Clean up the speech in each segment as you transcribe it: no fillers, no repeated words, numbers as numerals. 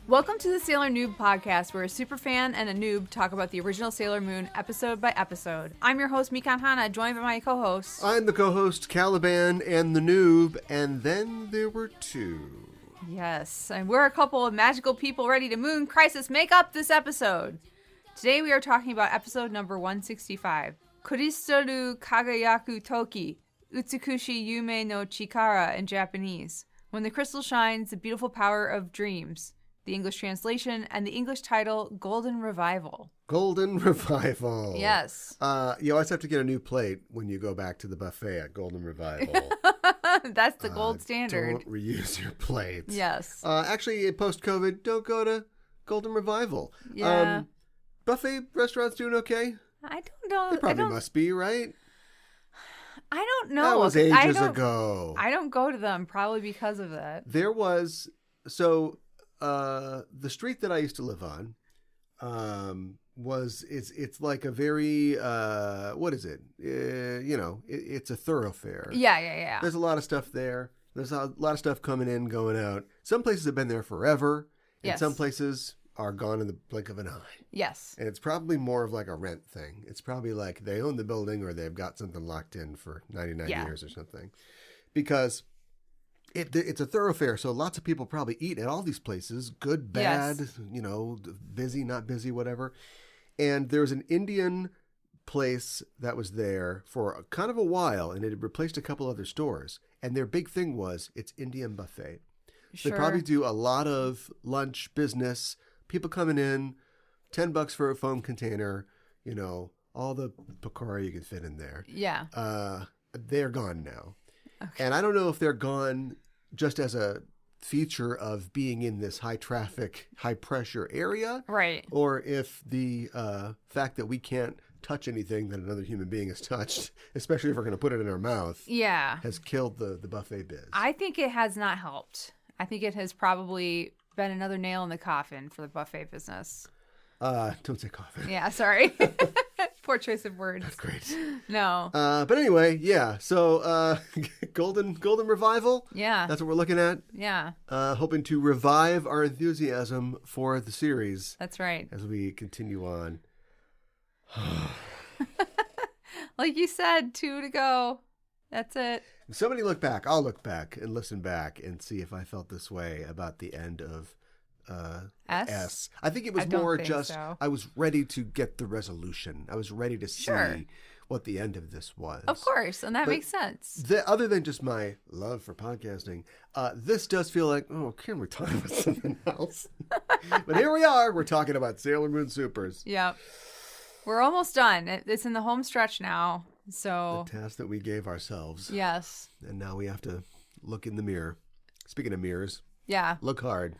Welcome to the Sailor Noob podcast, where a superfan and a noob talk about the original Sailor Moon episode by episode. I'm your host, Mikan Hana, joined by my co-hosts. I'm the co-host, Caliban, and the noob, and then there were two. Yes, and we're a couple of magical people ready to Moon Crisis make up this episode. Today we are talking about episode number 165, Kuristoru Kagayaku Toki, Utsukushi Yume no Chikara in Japanese. When the crystal shines, the beautiful power of dreams. The English translation, and the English title, Golden Revival. Golden Revival. Yes. You always have to get a new plate when you go back to the buffet at Golden Revival. That's the gold standard. Don't reuse your plates. Yes. Actually, post-COVID, don't go to Golden Revival. Yeah. Buffet restaurants doing okay? I don't know. They probably must be, right? I don't know. That was ages ago. I don't go to them, probably because of that. There was... So... the street that I used to live on, it's like a very, what is it? It's a thoroughfare. Yeah. There's a lot of stuff there. There's a lot of stuff coming in, going out. Some places have been there forever. And yes. Some places are gone in the blink of an eye. Yes. And it's probably more of like a rent thing. It's probably like they own the building or they've got something locked in for 99 years or something. Because... It's a thoroughfare, so lots of people probably eat at all these places, good, bad, yes. Busy, not busy, whatever. And there was an Indian place that was there for kind of a while, and it had replaced a couple other stores. And their big thing was it's Indian buffet. Sure. They probably do a lot of lunch business, people coming in, $10 for a foam container, all the pakora you can fit in there. Yeah. They're gone now. Okay. And I don't know if they're gone just as a feature of being in this high traffic, high pressure area. Right. Or if the fact that we can't touch anything that another human being has touched, especially if we're going to put it in our mouth, has killed the buffet biz. I think it has not helped. I think it has probably been another nail in the coffin for the buffet business. Don't say coffin. Yeah, sorry. Poor choice of words. That's great. No. But anyway, yeah. So Golden Revival. Yeah. That's what we're looking at. Yeah. Hoping to revive our enthusiasm for the series. That's right. As we continue on. Like you said, 2 to go. That's it. If somebody look back, I'll look back and listen back and see if I felt this way about the end of S. I think it was more just so. I was ready to get the resolution. I was ready to see what the end of this was. Of course, and that makes sense. Other than just my love for podcasting, this does feel like, can we talk about something else? But here we are. We're talking about Sailor Moon Supers. Yep. We're almost done. It's in the home stretch now. So the task that we gave ourselves. Yes. And now we have to look in the mirror. Speaking of mirrors. Yeah. Look hard.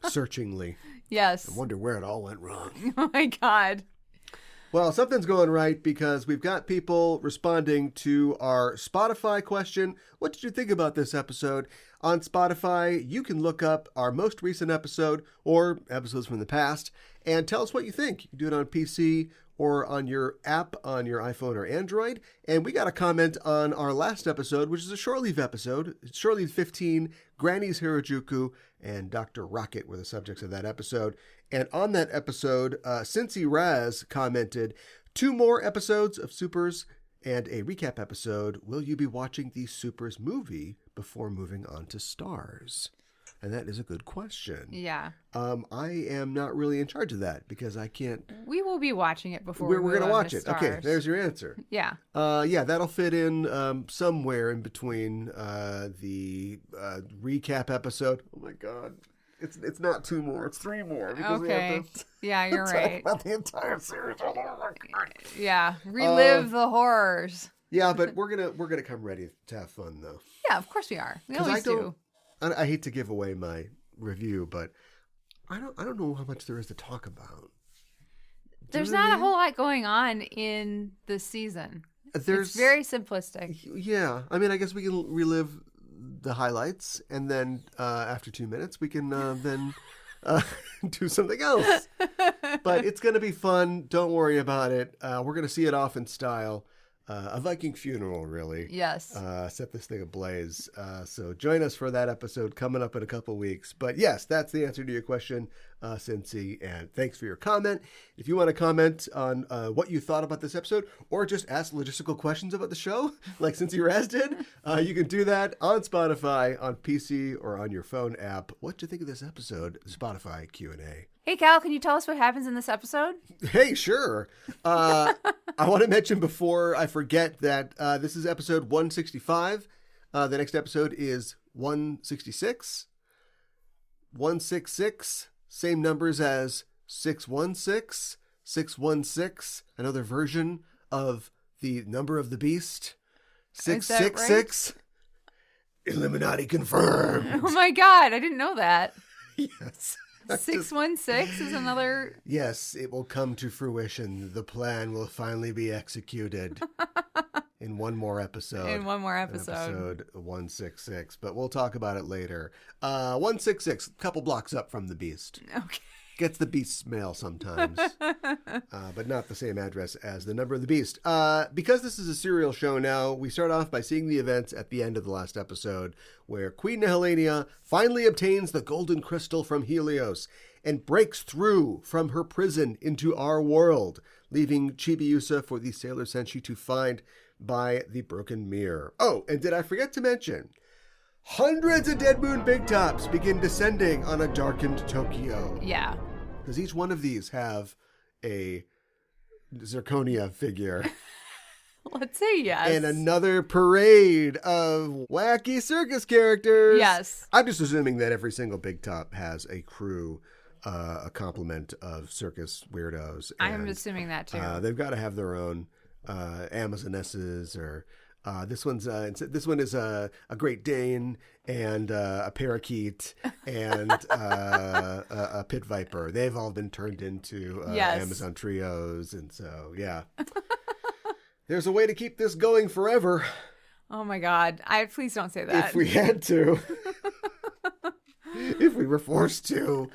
Searchingly. Yes. I wonder where it all went wrong. Oh my God. Well, something's going right because we've got people responding to our Spotify question. What did you think about this episode? On Spotify, you can look up our most recent episode or episodes from the past and tell us what you think. You can do it on PC or on your app on your iPhone or Android. And we got a comment on our last episode, which is a short leave episode. Short leave 15, Granny's Harajuku, and Dr. Rocket were the subjects of that episode. And on that episode, Cincy Raz commented, 2 more episodes of Supers and a recap episode. Will you be watching the Supers movie before moving on to Stars? And that is a good question. Yeah. I am not really in charge of that because I can't. We will be watching it before we're going to watch it. Stars. Okay, there's your answer. Yeah. Yeah, that'll fit in somewhere in between the recap episode. Oh my God. It's not 2 more, it's 3 more. Because okay. We have to yeah, you're right. About the entire series. Yeah. Relive the horrors. Yeah, but we're gonna come ready to have fun though. Yeah, of course we are. We always do. I hate to give away my review, but I don't know how much there is to talk about. There's not a whole lot going on in this season. It's very simplistic. Yeah. I mean, I guess we can relive the highlights, and then after 2 minutes, we can then do something else. But it's going to be fun. Don't worry about it. We're going to see it off in style. A Viking funeral, really. Yes. Set this thing ablaze. So join us for that episode coming up in a couple weeks. But yes, that's the answer to your question, Cincy. And thanks for your comment. If you want to comment on what you thought about this episode, or just ask logistical questions about the show, like Cincy Raz did, you can do that on Spotify, on PC, or on your phone app. What do you think of this episode? Spotify Q&A. Hey, Cal, can you tell us what happens in this episode? Hey, sure. I want to mention before I forget that this is episode 165. The next episode is 166. 166, same numbers as 616, 616, another version of the number of the beast. 666. Right? Illuminati confirmed. Oh my God, I didn't know that. Yes. 616 is another... Yes, it will come to fruition. The plan will finally be executed in one more episode. Episode 166. But we'll talk about it later. 166, a couple blocks up from the beast. Okay. Gets the beast's mail sometimes. But not the same address as the number of the beast. Because this is a serial show now, we start off by seeing the events at the end of the last episode, where Queen Nehellenia finally obtains the golden crystal from Helios and breaks through from her prison into our world, leaving Chibiusa for the Sailor Senshi to find by the broken mirror. Oh, and did I forget to mention, hundreds of Dead Moon Big Tops begin descending on a darkened Tokyo. Yeah. Does each one of these have a zirconia figure? Let's say yes. And another parade of wacky circus characters. Yes. I'm just assuming that every single Big Top has a crew, a complement of circus weirdos. I'm assuming that too. They've got to have their own Amazonesses, or this one is a Great Dane and a parakeet and a pit viper. They've all been turned into Amazon trios, and so yeah. There's a way to keep this going forever. Oh my God. Please don't say that. If we had to. If we were forced to.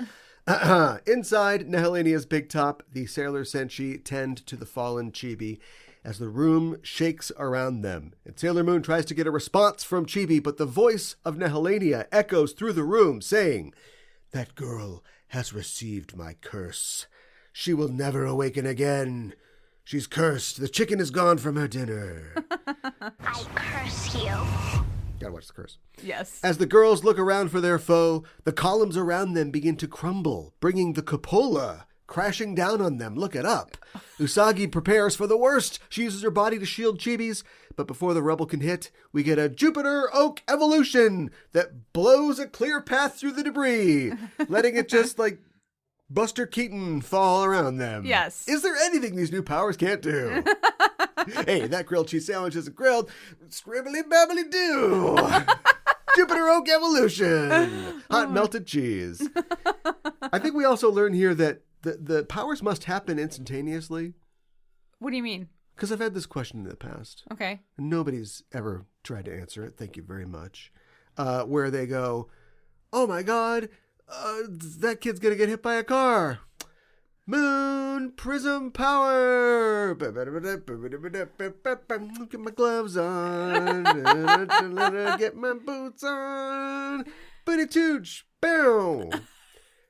Inside Nehellenia's Big Top, the Sailor Senshi tend to the fallen Chibi as the room shakes around them. And Sailor Moon tries to get a response from Chibi, but the voice of Nehellenia echoes through the room, saying, "That girl has received my curse. She will never awaken again. She's cursed. The chicken is gone from her dinner." I curse you. Gotta watch the curse. Yes. As the girls look around for their foe, the columns around them begin to crumble, bringing the cupola crashing down on them. Look it up. Usagi prepares for the worst. She uses her body to shield Chibis, but before the rubble can hit, we get a Jupiter Oak evolution that blows a clear path through the debris, letting it just like Buster Keaton fall around them. Yes. Is there anything these new powers can't do? Hey, that grilled cheese sandwich isn't grilled. Scribbly babbly doo. Jupiter Oak evolution. Hot melted cheese. I think we also learn here that the powers must happen instantaneously. What do you mean? Because I've had this question in the past. Okay. And nobody's ever tried to answer it. Thank you very much. Where they go, "Oh my God, that kid's going to get hit by a car. Moon prism power. Get my gloves on. Get my boots on. Booty tooch. Boom.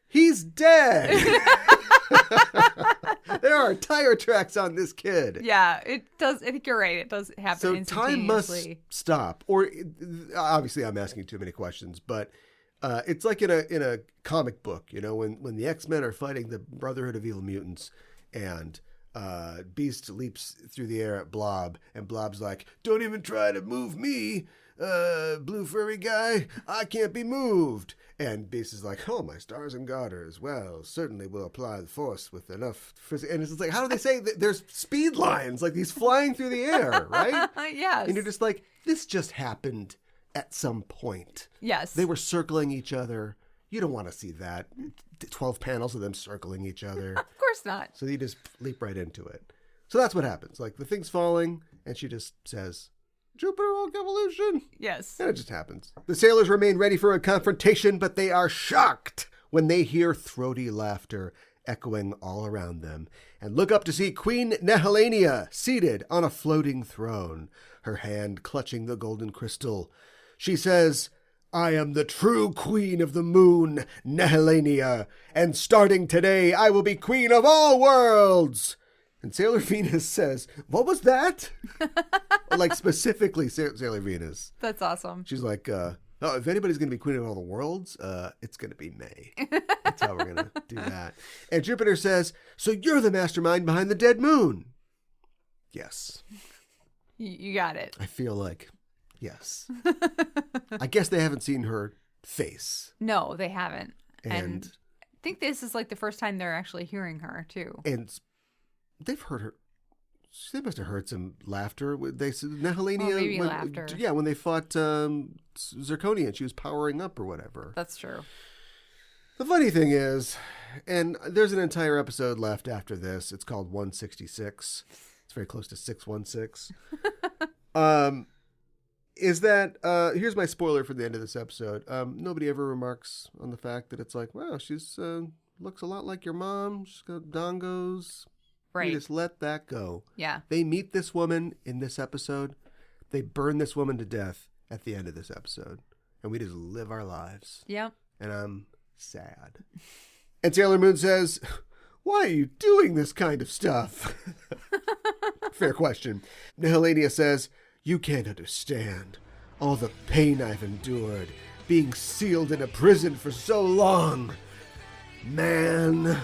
He's dead." There are tire tracks on this kid. Yeah, it does. I think you're right. It does happen so instantaneously. Time must stop. Or obviously I'm asking too many questions, but it's like in a comic book, you know, when the X-Men are fighting the Brotherhood of Evil Mutants, and Beast leaps through the air at Blob, and Blob's like, "Don't even try to move me, blue furry guy. I can't be moved." And Beast is like, "Oh, my stars and garters. Well, certainly will apply the force with enough." And it's like, how do they say that? There's speed lines, like he's flying through the air, right? Yes. And you're just like, this just happened at some point. Yes. They were circling each other. You don't want to see that. 12 panels of them circling each other. Of course not. So you just leap right into it. So that's what happens. Like, the thing's falling, And she just says, Jupiter woke evolution. Yes. And it just happens. The sailors remain ready for a confrontation, but they are shocked when they hear throaty laughter echoing all around them and look up to see Queen Nehellenia seated on a floating throne, her hand clutching the golden crystal. She says, I am the true queen of the moon, Nehellenia, and starting today I will be queen of all worlds. And Sailor Venus says, what was that? Like specifically Sailor Venus. That's awesome. She's like, if anybody's going to be queen of all the worlds, it's going to be May. That's how we're going to do that. And Jupiter says, so you're the mastermind behind the dead moon. Yes. You got it. I feel like, yes. I guess they haven't seen her face. No, they haven't. And I think this is like the first time they're actually hearing her, too. And they've heard her. They must have heard some laughter. They said Nehellenia. Maybe laughter. Yeah, when they fought Zirconia and she was powering up or whatever. That's true. The funny thing is, and there's an entire episode left after this. It's called 166. It's very close to 616. Is that, here's my spoiler for the end of this episode. Nobody ever remarks on the fact that it's like, wow, she's looks a lot like your mom. She's got dongos. Right. We just let that go. Yeah. They meet this woman in this episode. They burn this woman to death at the end of this episode. And we just live our lives. Yep. And I'm sad. And Sailor Moon says, why are you doing this kind of stuff? Fair question. Nehellenia says, you can't understand all the pain I've endured, being sealed in a prison for so long. Man.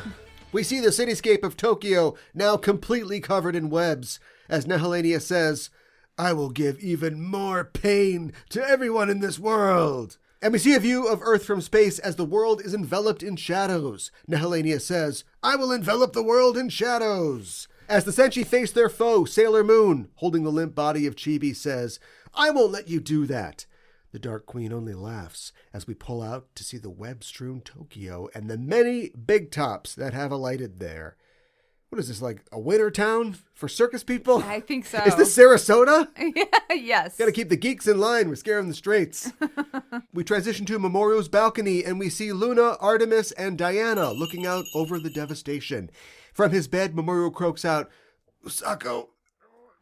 We see the cityscape of Tokyo now completely covered in webs, as Nehellenia says, I will give even more pain to everyone in this world. And we see a view of Earth from space as the world is enveloped in shadows. Nehellenia says, I will envelop the world in shadows. As the Senshi face their foe, Sailor Moon, holding the limp body of Chibi, says, I won't let you do that. The Dark Queen only laughs as we pull out to see the web-strewn Tokyo and the many big tops that have alighted there. What is this, like a winter town for circus people? I think so. Is this Sarasota? Yes. Got to keep the geeks in line. We're scaring the straights. We transition to Memorio's balcony and we see Luna, Artemis, and Diana looking out over the devastation. From his bed, Memorio croaks out, Usako,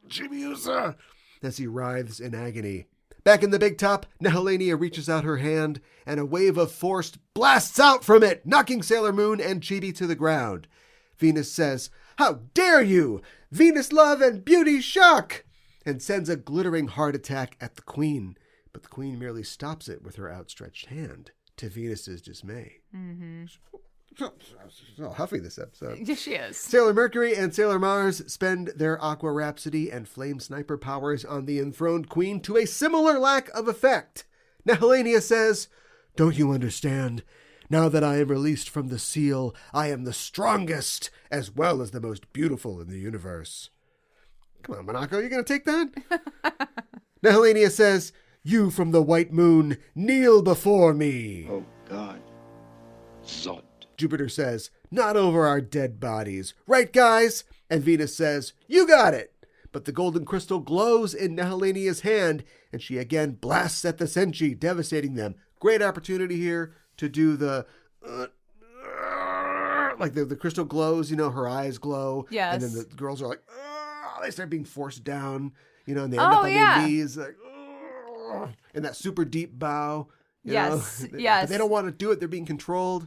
Chibiusa, as he writhes in agony. Back in the big top, Nehellenia reaches out her hand, and a wave of force blasts out from it, knocking Sailor Moon and Chibi to the ground. Venus says, how dare you! Venus love and beauty shock! And sends a glittering heart attack at the Queen. But the Queen merely stops it with her outstretched hand, to Venus's dismay. Mm-hmm. So huffy this episode. Yes, she is. Sailor Mercury and Sailor Mars spend their Aqua Rhapsody and Flame Sniper powers on the enthroned Queen to a similar lack of effect. Nehellenia says, don't you understand? Now that I am released from the seal, I am the strongest, as well as the most beautiful in the universe. Come on, Monaco, you gonna take that? Nehellenia says, you from the White Moon, kneel before me. Oh, God. Zod. Jupiter says, not over our dead bodies. Right, guys? And Venus says, you got it. But the golden crystal glows in Nehellenia's hand, and she again blasts at the Senshi, devastating them. Great opportunity here to do the... like the crystal glows, you know, her eyes glow. Yes. And then the girls are like, they start being forced down, you know, and they end up on their knees. Like, and that super deep bow. Yes, know? yes. But they don't want to do it. They're being controlled.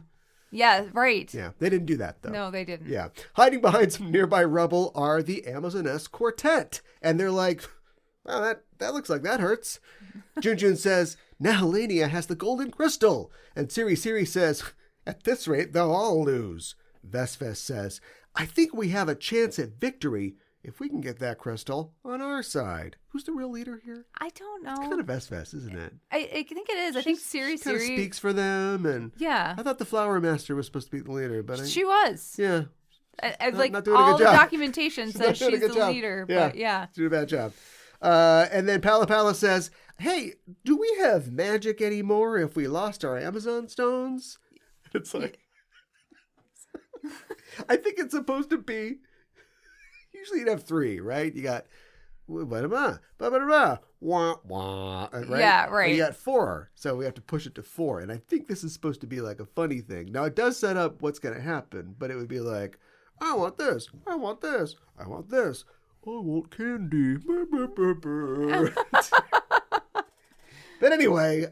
Yeah, right. Yeah, they didn't do that, though. No, they didn't. Yeah. Hiding behind some nearby rubble are the Amazoness Quartet. And they're like, well, that looks like that hurts. Junjun says, Nehellenia has the golden crystal. And Siri says, at this rate, they'll all lose. VesVes says, I think we have a chance at victory if we can get that crystal on our side. Who's the real leader here? I don't know. It's kind of VesVes, isn't it? I think it is. I think Siri kind of speaks for them. And yeah. I thought the Flower Master was supposed to be the leader, but she was. Yeah. Like not doing a all good the job. documentation says she's the leader, but yeah. She's doing a bad job. And then Pala says, hey, do we have magic anymore if we lost our Amazon stones? It's like, I think it's supposed to be, usually you'd have three, right? You got Wah, wah, right? Yeah, right. And you got 4, so we have to push it to 4. And I think this is supposed to be like a funny thing. Now, it does set up what's going to happen, but it would be like, I want this, I want this, I want this, I want candy. But anyway,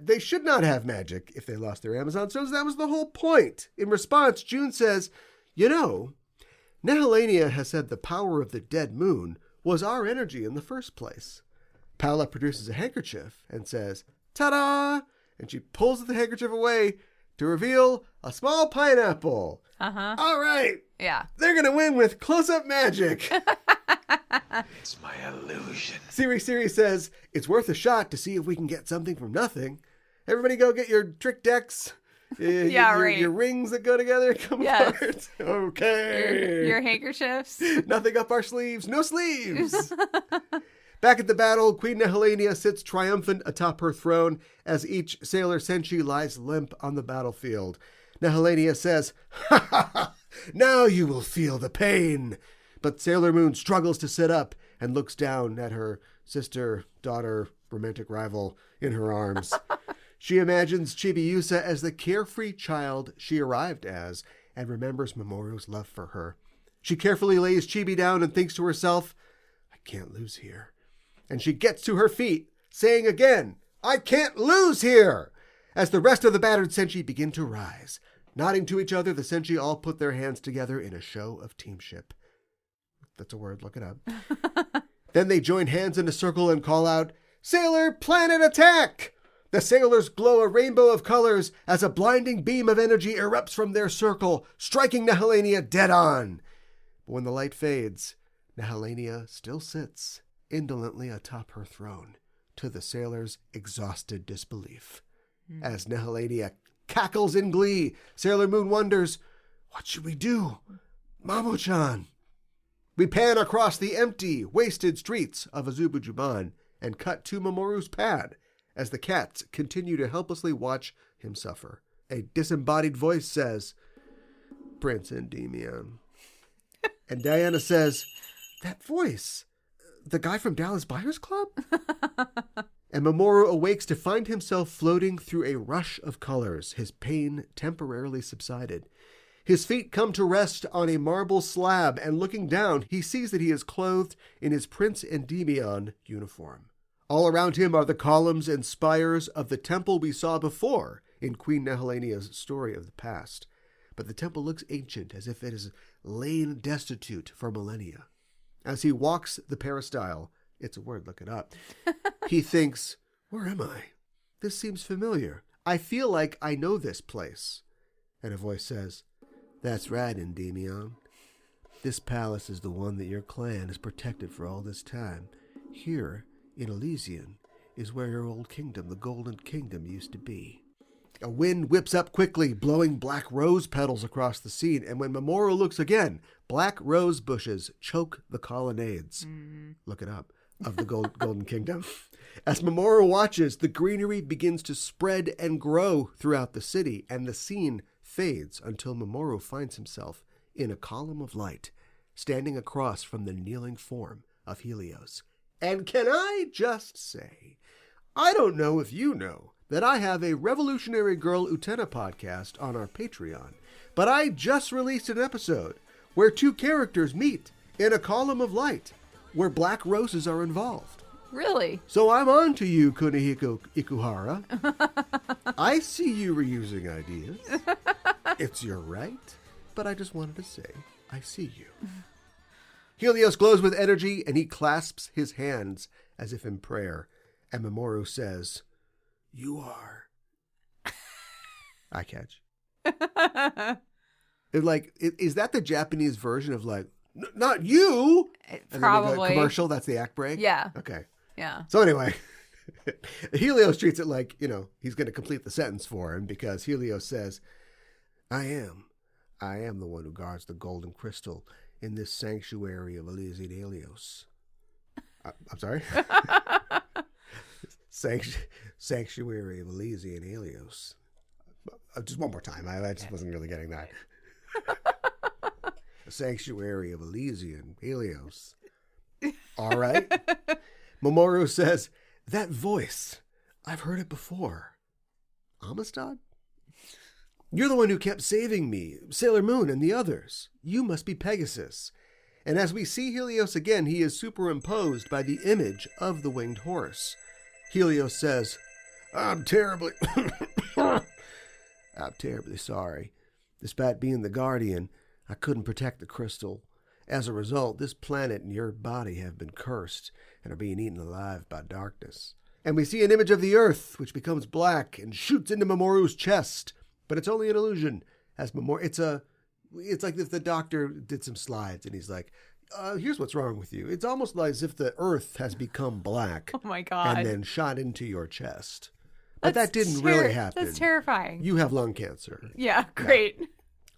they should not have magic if they lost their Amazon stones. That was the whole point. In response, June says, you know, Nehellenia has said the power of the dead moon was our energy in the first place. Paula produces a handkerchief and says, ta-da! And she pulls the handkerchief away to reveal a small pineapple. Uh-huh. All right. Yeah. They're going to win with close-up magic. It's my illusion. Siri says, it's worth a shot to see if we can get something from nothing. Everybody go get your trick decks. Your rings that go together come apart. Okay. Your handkerchiefs. Nothing up our sleeves. No sleeves. Back at the battle, Queen Nehellenia sits triumphant atop her throne as each sailor senshi lies limp on the battlefield. Nehellenia says, ha ha ha, now you will feel the pain. But Sailor Moon struggles to sit up and looks down at her sister, daughter, romantic rival in her arms. She imagines Chibiusa as the carefree child she arrived as and remembers Mamoru's love for her. She carefully lays Chibi down and thinks to herself, I can't lose here. And she gets to her feet, saying again, I can't lose here! As the rest of the battered senshi begin to rise. Nodding to each other, the senshi all put their hands together in a show of teamship. That's a word, look it up. Then they join hands in a circle and call out, Sailor Planet Attack! The sailors glow a rainbow of colors as a blinding beam of energy erupts from their circle, striking Nehellenia dead on. But when the light fades, Nehellenia still sits indolently atop her throne, to the sailors' exhausted disbelief. As Nehellenia cackles in glee, Sailor Moon wonders, what should we do? Mamo-chan! We pan across the empty, wasted streets of Azubujuban and cut to Mamoru's pad as the cats continue to helplessly watch him suffer. A disembodied voice says, Prince Endymion. And Diana says, that voice, the guy from Dallas Buyers Club? And Mamoru awakes to find himself floating through a rush of colors, his pain temporarily subsided. His feet come to rest on a marble slab, and looking down, he sees that he is clothed in his Prince Endymion uniform. All around him are the columns and spires of the temple we saw before in Queen Nehellenia's story of the past. But the temple looks ancient, as if it has lain destitute for millennia. As he walks the peristyle, it's a word, look it up, he thinks, where am I? This seems familiar. I feel like I know this place. And a voice says, that's right, Endymion. This palace is the one that your clan has protected for all this time. Here, in Elysian, is where your old kingdom, the Golden Kingdom, used to be. A wind whips up quickly, blowing black rose petals across the scene, and when Mamoru looks again, black rose bushes choke the colonnades. Look it up. Of the Golden Kingdom. As Mamoru watches, the greenery begins to spread and grow throughout the city, and the scene fades until Mamoru finds himself in a column of light, standing across from the kneeling form of Helios. And can I just say, I don't know if you know that I have a Revolutionary Girl Utena podcast on our Patreon, but I just released an episode where 2 characters meet in a column of light, where black roses are involved. Really? So I'm on to you, Kunihiko Ikuhara. I see you reusing ideas. It's your right, but I just wanted to say, I see you. Helios glows with energy, and he clasps his hands as if in prayer. And Mamoru says, you are. I catch. Is that the Japanese version of like, not you? And Probably. Commercial, that's the act break? Yeah. Okay. Yeah. So anyway, Helios treats it like, he's going to complete the sentence for him because Helios says, I am the one who guards the golden crystal in this sanctuary of Elysian Helios. I'm sorry? Sanctuary of Elysian Helios. Just one more time. I just wasn't really getting that. A sanctuary of Elysian Helios. All right. Mamoru says, that voice, I've heard it before. Amistad? You're the one who kept saving me, Sailor Moon and the others. You must be Pegasus. And as we see Helios again, he is superimposed by the image of the winged horse. Helios says, I'm terribly sorry. Despite being the guardian, I couldn't protect the crystal. As a result, this planet and your body have been cursed and are being eaten alive by darkness. And we see an image of the earth, which becomes black and shoots into Mamoru's chest. But it's only an illusion. It's like if the doctor did some slides and he's like, here's what's wrong with you. It's almost like as if the earth has become black. Oh my God. And then shot into your chest. But that didn't really happen. That's terrifying. You have lung cancer. Yeah, great. Yeah.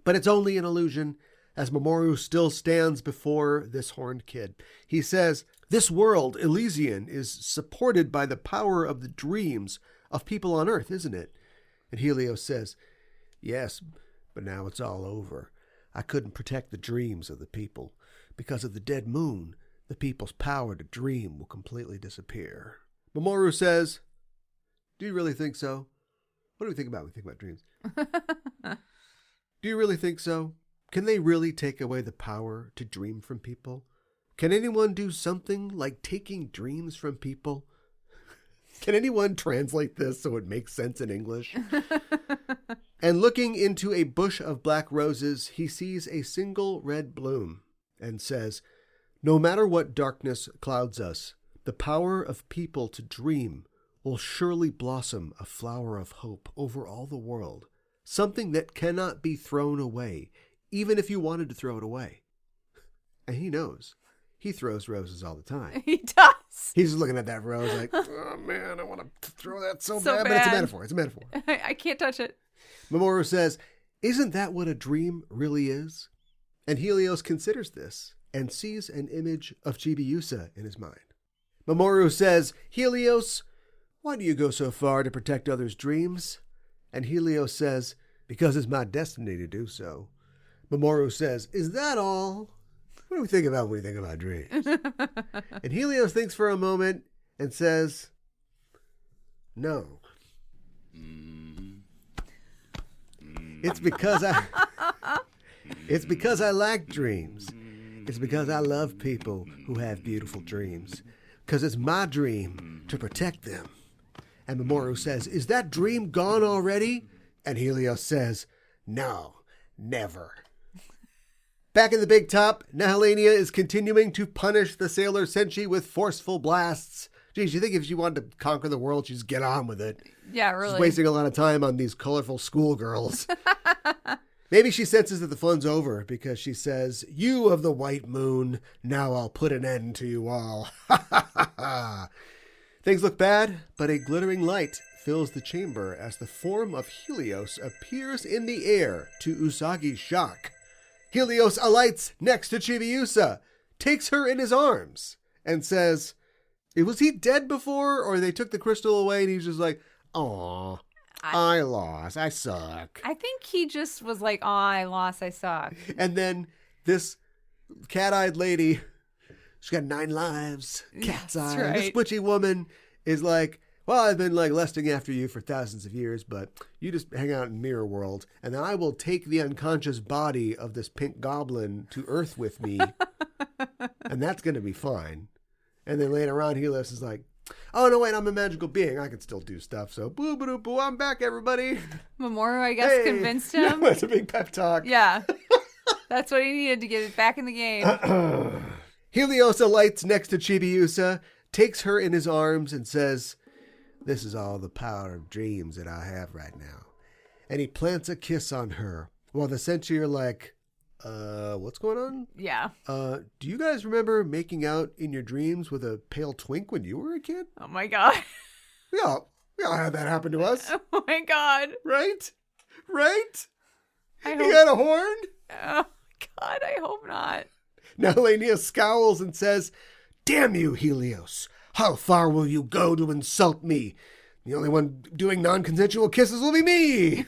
But it's only an illusion, as Mamoru still stands before this horned kid. He says, this world, Elysian, is supported by the power of the dreams of people on Earth, isn't it? And Helios says, yes, but now it's all over. I couldn't protect the dreams of the people. Because of the dead moon, the people's power to dream will completely disappear. Mamoru says, do you really think so? What do we think about when we think about dreams? Do you really think so? Can they really take away the power to dream from people? Can anyone do something like taking dreams from people? Can anyone translate this so it makes sense in English? And looking into a bush of black roses, he sees a single red bloom and says, no matter what darkness clouds us, the power of people to dream will surely blossom a flower of hope over all the world, something that cannot be thrown away, even if you wanted to throw it away. And he knows. He throws roses all the time. He does. He's looking at that rose like, oh man, I want to throw that so bad. But it's a metaphor. It's a metaphor. I can't touch it. Mamoru says, isn't that what a dream really is? And Helios considers this and sees an image of Chibiusa in his mind. Mamoru says, Helios, why do you go so far to protect others' dreams? And Helios says, because it's my destiny to do so. Mamoru says, is that all? What do we think about when we think about dreams? And Helios thinks for a moment and says, no. It's because I like dreams. It's because I love people who have beautiful dreams. Because it's my dream to protect them. And Mamoru says, is that dream gone already? And Helios says, no, never. Back in the big top, Nehellenia is continuing to punish the Sailor Senshi with forceful blasts. Geez, you think if she wanted to conquer the world, she'd just get on with it. Yeah, really. She's wasting a lot of time on these colorful schoolgirls. Maybe she senses that the fun's over because she says, you of the white moon, now I'll put an end to you all. Ha ha ha ha. Things look bad, but a glittering light fills the chamber as the form of Helios appears in the air to Usagi's shock. Helios alights next to Chibiusa, takes her in his arms, and says, was he dead before, or they took the crystal away and he's just like, aw, I lost, I suck. I think he just was like, I lost, I suck. And then this cat-eyed lady, she's got 9 lives, cat's eye. Right. This witchy woman is like, well, I've been like lusting after you for thousands of years, but you just hang out in Mirror World, and then I will take the unconscious body of this pink goblin to Earth with me, and that's going to be fine. And then later on, Helios is like, oh, no, wait, I'm a magical being. I can still do stuff, so boo-ba-doo-boo, I'm back, everybody. Mamoru, I guess, convinced him. Yeah, it's a big pep talk. Yeah. That's what he needed to get it back in the game. Helios alights next to Chibiusa, takes her in his arms, and says, this is all the power of dreams that I have right now. And he plants a kiss on her, while the Senshi are like, what's going on? Yeah. Do you guys remember making out in your dreams with a pale twink when you were a kid? Oh my God. We all had that happen to us. Oh my God. Right? Right? I He had a horn? Oh God, I hope not. Nehellenia scowls and says, damn you, Helios. How far will you go to insult me? The only one doing non-consensual kisses will be me.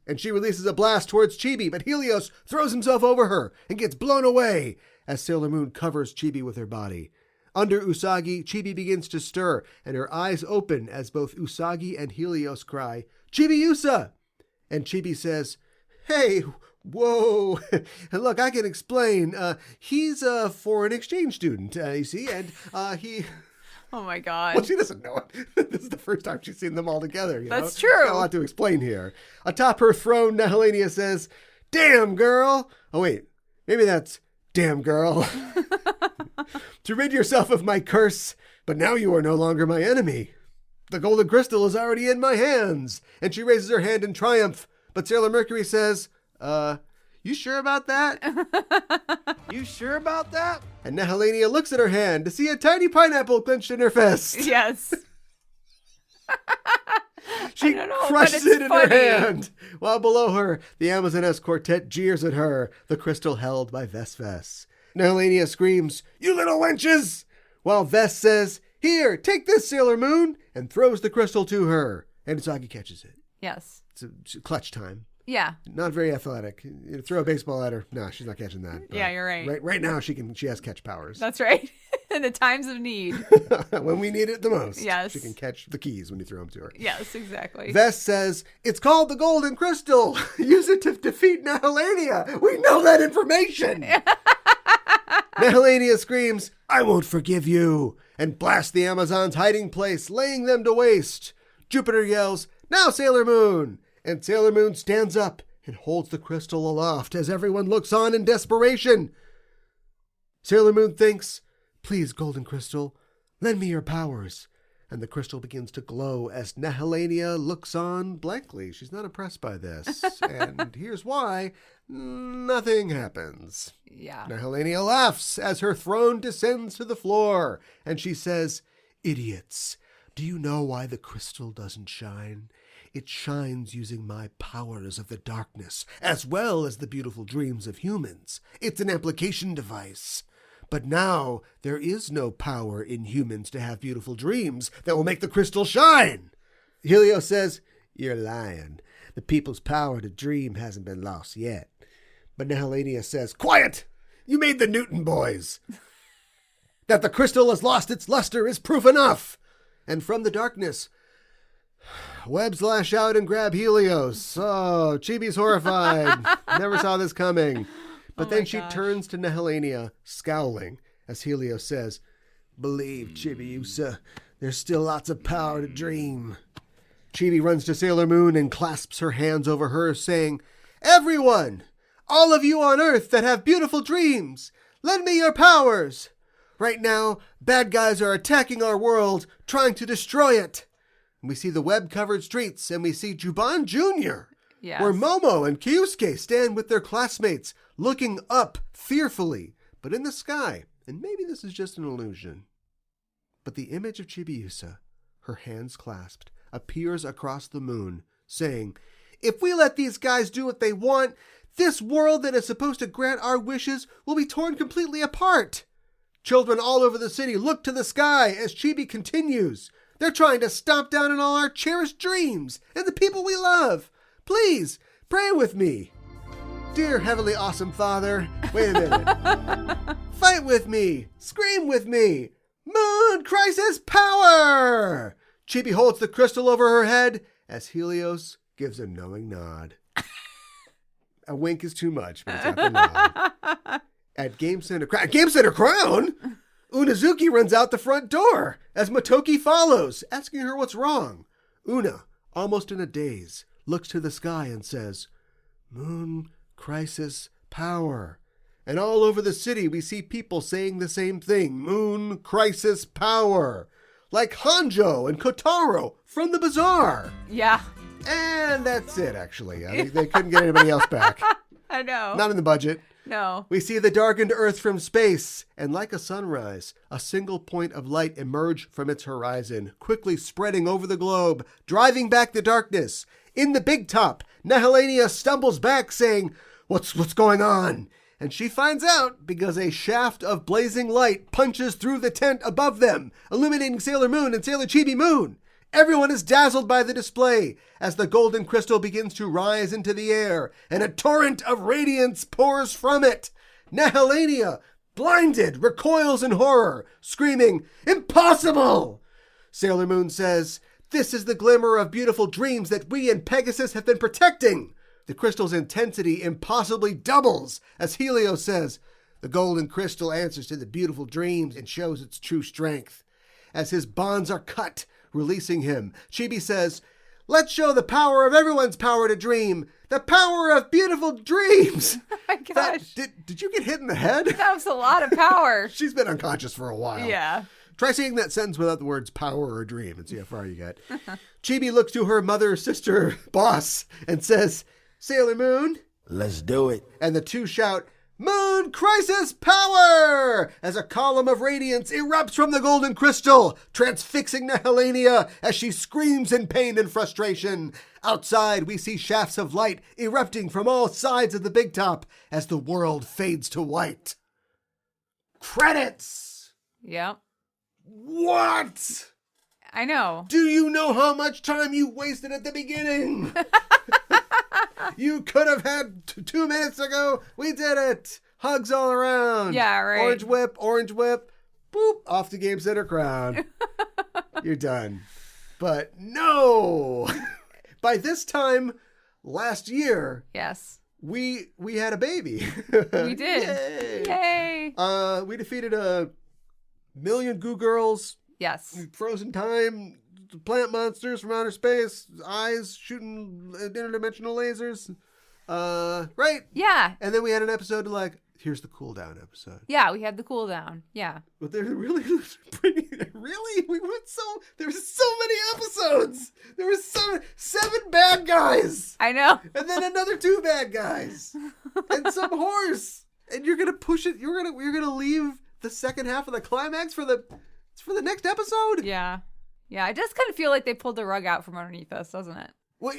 And she releases a blast towards Chibi, but Helios throws himself over her and gets blown away as Sailor Moon covers Chibi with her body. Under Usagi, Chibi begins to stir, and her eyes open as both Usagi and Helios cry, "Chibiusa!" And Chibi says, "Hey, whoa, look, I can explain. He's a foreign exchange student, you see, and he..." Oh my god. Well, she doesn't know it. This is the first time she's seen them all together. That's true. Got a lot to explain here. Atop her throne, Nehellenia says, "Damn, girl." Oh, wait. Maybe that's "damn, girl." "To rid yourself of my curse, but now you are no longer my enemy. The golden crystal is already in my hands." And she raises her hand in triumph. But Sailor Mercury says, "You sure about that?" "You sure about that?" And Nehellenia looks at her hand to see a tiny pineapple clenched in her fist. Yes. She crushes it in her hand, while below her, the Amazoness quartet jeers at her, the crystal held by VesVes. Nehellenia screams, "You little wenches!" While Ves says, "Here, take this, Sailor Moon," and throws the crystal to her. And Usagi catches it. Yes. It's a clutch time. Yeah. Not very athletic. You throw a baseball at her. No, she's not catching that. Yeah, you're right. Right now, she has catch powers. That's right. In the times of need. When we need it the most. Yes. She can catch the keys when you throw them to her. Yes, exactly. Ves says, "It's called the Golden Crystal. Use it to defeat Nehellenia. We know that information." Nehellenia screams, "I won't forgive you," and blasts the Amazon's hiding place, laying them to waste. Jupiter yells, "Now, Sailor Moon!" And Sailor Moon stands up and holds the crystal aloft as everyone looks on in desperation. Sailor Moon thinks, "Please, Golden Crystal, lend me your powers." And the crystal begins to glow as Nehellenia looks on blankly. She's not impressed by this. And here's why. Nothing happens. Yeah. Nehellenia laughs as her throne descends to the floor. And she says, "Idiots, do you know why the crystal doesn't shine? It shines using my powers of the darkness, as well as the beautiful dreams of humans. It's an amplification device. But now there is no power in humans to have beautiful dreams that will make the crystal shine." Helios says, "You're lying. The people's power to dream hasn't been lost yet." But Nehellenia says, "Quiet! You made the Newton boys. That the crystal has lost its luster is proof enough." And from the darkness, webs lash out and grab Helios. Oh, Chibi's horrified. Never saw this coming. But then she turns to Nehellenia, scowling, as Helios says, "Believe, Chibiusa, there's still lots of power to dream." Chibi runs to Sailor Moon and clasps her hands over hers, saying, "Everyone, all of you on Earth that have beautiful dreams, lend me your powers. Right now, bad guys are attacking our world, trying to destroy it." And we see the web-covered streets, and we see Juban Jr., Yes. where Momo and Kyusuke stand with their classmates, looking up fearfully, but in the sky. And maybe this is just an illusion. But the image of Chibiusa, her hands clasped, appears across the moon, saying, "If we let these guys do what they want, this world that is supposed to grant our wishes will be torn completely apart." Children all over the city look to the sky as Chibi continues. "They're trying to stomp down on all our cherished dreams and the people we love. Please, pray with me. Dear Heavenly Awesome Father," wait a minute. "Fight with me. Scream with me. Moon Crisis Power!" Chibi holds the crystal over her head as Helios gives a knowing nod. A wink is too much, but it's at the nod. At Game Center Crown? Unazuki runs out the front door as Motoki follows, asking her what's wrong. Una, almost in a daze, looks to the sky and says, "Moon Crisis Power." And all over the city we see people saying the same thing, "Moon Crisis Power." Like Hanjo and Kotaro from the bazaar. Yeah. And that's it, actually. They couldn't get anybody else back. I know. Not in the budget. No. We see the darkened Earth from space, and like a sunrise, a single point of light emerged from its horizon, quickly spreading over the globe, driving back the darkness. In the big top, Nehellenia stumbles back, saying, What's going on?" And she finds out because a shaft of blazing light punches through the tent above them, illuminating Sailor Moon and Sailor Chibi Moon. Everyone is dazzled by the display as the golden crystal begins to rise into the air, and a torrent of radiance pours from it. Nehellenia blinded, recoils in horror, screaming, "Impossible!" Sailor Moon says, "This is the glimmer of beautiful dreams that we and Pegasus have been protecting." The crystal's intensity impossibly doubles as Helios says, "The golden crystal answers to the beautiful dreams and shows its true strength." As his bonds are cut, releasing him, Chibi says, "Let's show the power of everyone's power to dream. The power of beautiful dreams." Oh my gosh. Did you get hit in the head? That was a lot of power. She's been unconscious for a while. Yeah. Try saying that sentence without the words power or dream and see how far you get. Chibi looks to her mother, sister, boss, and says, "Sailor Moon." Let's do it. And the two shout, "Moon Crisis Power!" as a column of radiance erupts from the golden crystal, transfixing Nehellenia as she screams in pain and frustration. Outside, we see shafts of light erupting from all sides of the big top as the world fades to white. Credits! Yep. What? I know. Do you know how much time you wasted at the beginning? You could have had 2 minutes ago. We did it. Hugs all around. Yeah, right. Orange whip. Boop. Off the Game Center crown. You're done. But no. By this time last year, Yes. we had a baby. We did. Yay. Yay. We defeated 1,000,000 goo girls. Yes. Frozen time, plant monsters from outer space, eyes shooting interdimensional lasers. Right? Yeah. And then we had an episode like, here's the cooldown episode. Yeah, we had the cooldown. Yeah. But they're really, really? There were so many episodes. There were 7 bad guys. I know. And then another 2 bad guys. And some horse. And you're going to push it. You're going to leave the second half of the climax for the next episode? Yeah. Yeah, I just kind of feel like they pulled the rug out from underneath us, doesn't it? Well,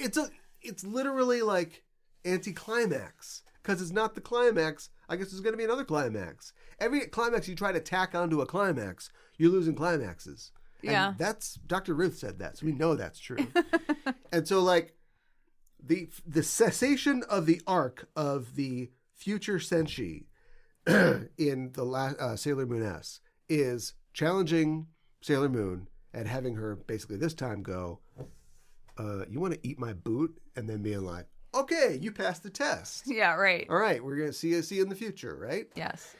it's literally like anti-climax. Because it's not the climax. I guess there's going to be another climax. Every climax you try to tack onto a climax, you're losing climaxes. Yeah. And that's, Dr. Ruth said that, so we know that's true. And so, like, the cessation of the arc of the future Senshi in the last Sailor Moon S is challenging Sailor Moon and having her basically this time go, "You want to eat my boot?" And then being like, "Okay, you passed the test. Yeah, right. All right, we're going to see you in the future," right? Yes.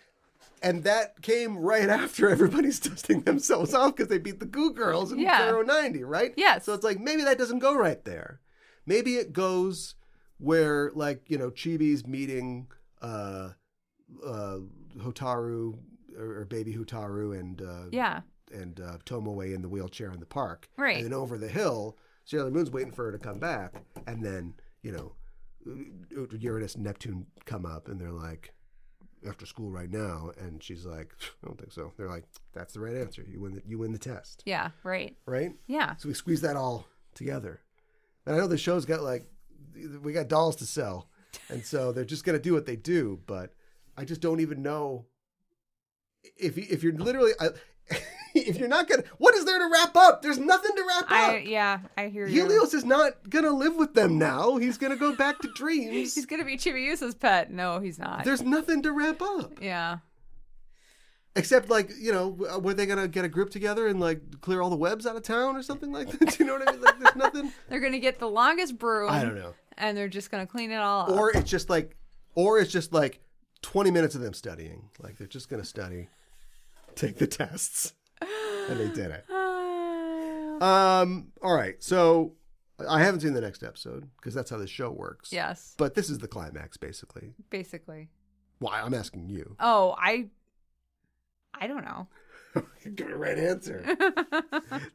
And that came right after everybody's dusting themselves off because they beat the Goo Girls in Pharaoh 90, right? Yes. So it's like, maybe that doesn't go right there. Maybe it goes where, like, Chibi's meeting Hotaru or baby Hotaru and Tomoe in the wheelchair in the park. Right. And then over the hill, Sailor Moon's waiting for her to come back. And then, Uranus and Neptune come up and they're like, "After school right now." And she's like, "I don't think so." They're like, "That's the right answer. You win the test." Yeah, right. Right? Yeah. So we squeeze that all together. And I know the show's got we got dolls to sell. And so they're just going to do what they do. But I just don't even know if you're literally, if you're not going to, what is there to wrap up? There's nothing to wrap up. I hear you. Helios is not going to live with them now. He's going to go back to dreams. He's going to be Chibiusa's pet. No, he's not. There's nothing to wrap up. Yeah. Except, like, were they going to get a group together and, like, clear all the webs out of town or something like that? Do you know what I mean? Like, there's nothing. They're going to get the longest broom. I don't know. And they're just going to clean it all up. Or it's just like 20 minutes of them studying. Like, they're just going to study, take the tests. And they did it. All right. So I haven't seen the next episode because that's how the show works. Yes. But this is the climax, basically. Basically. Why? I'm asking you. Oh, I don't know. You got the right answer.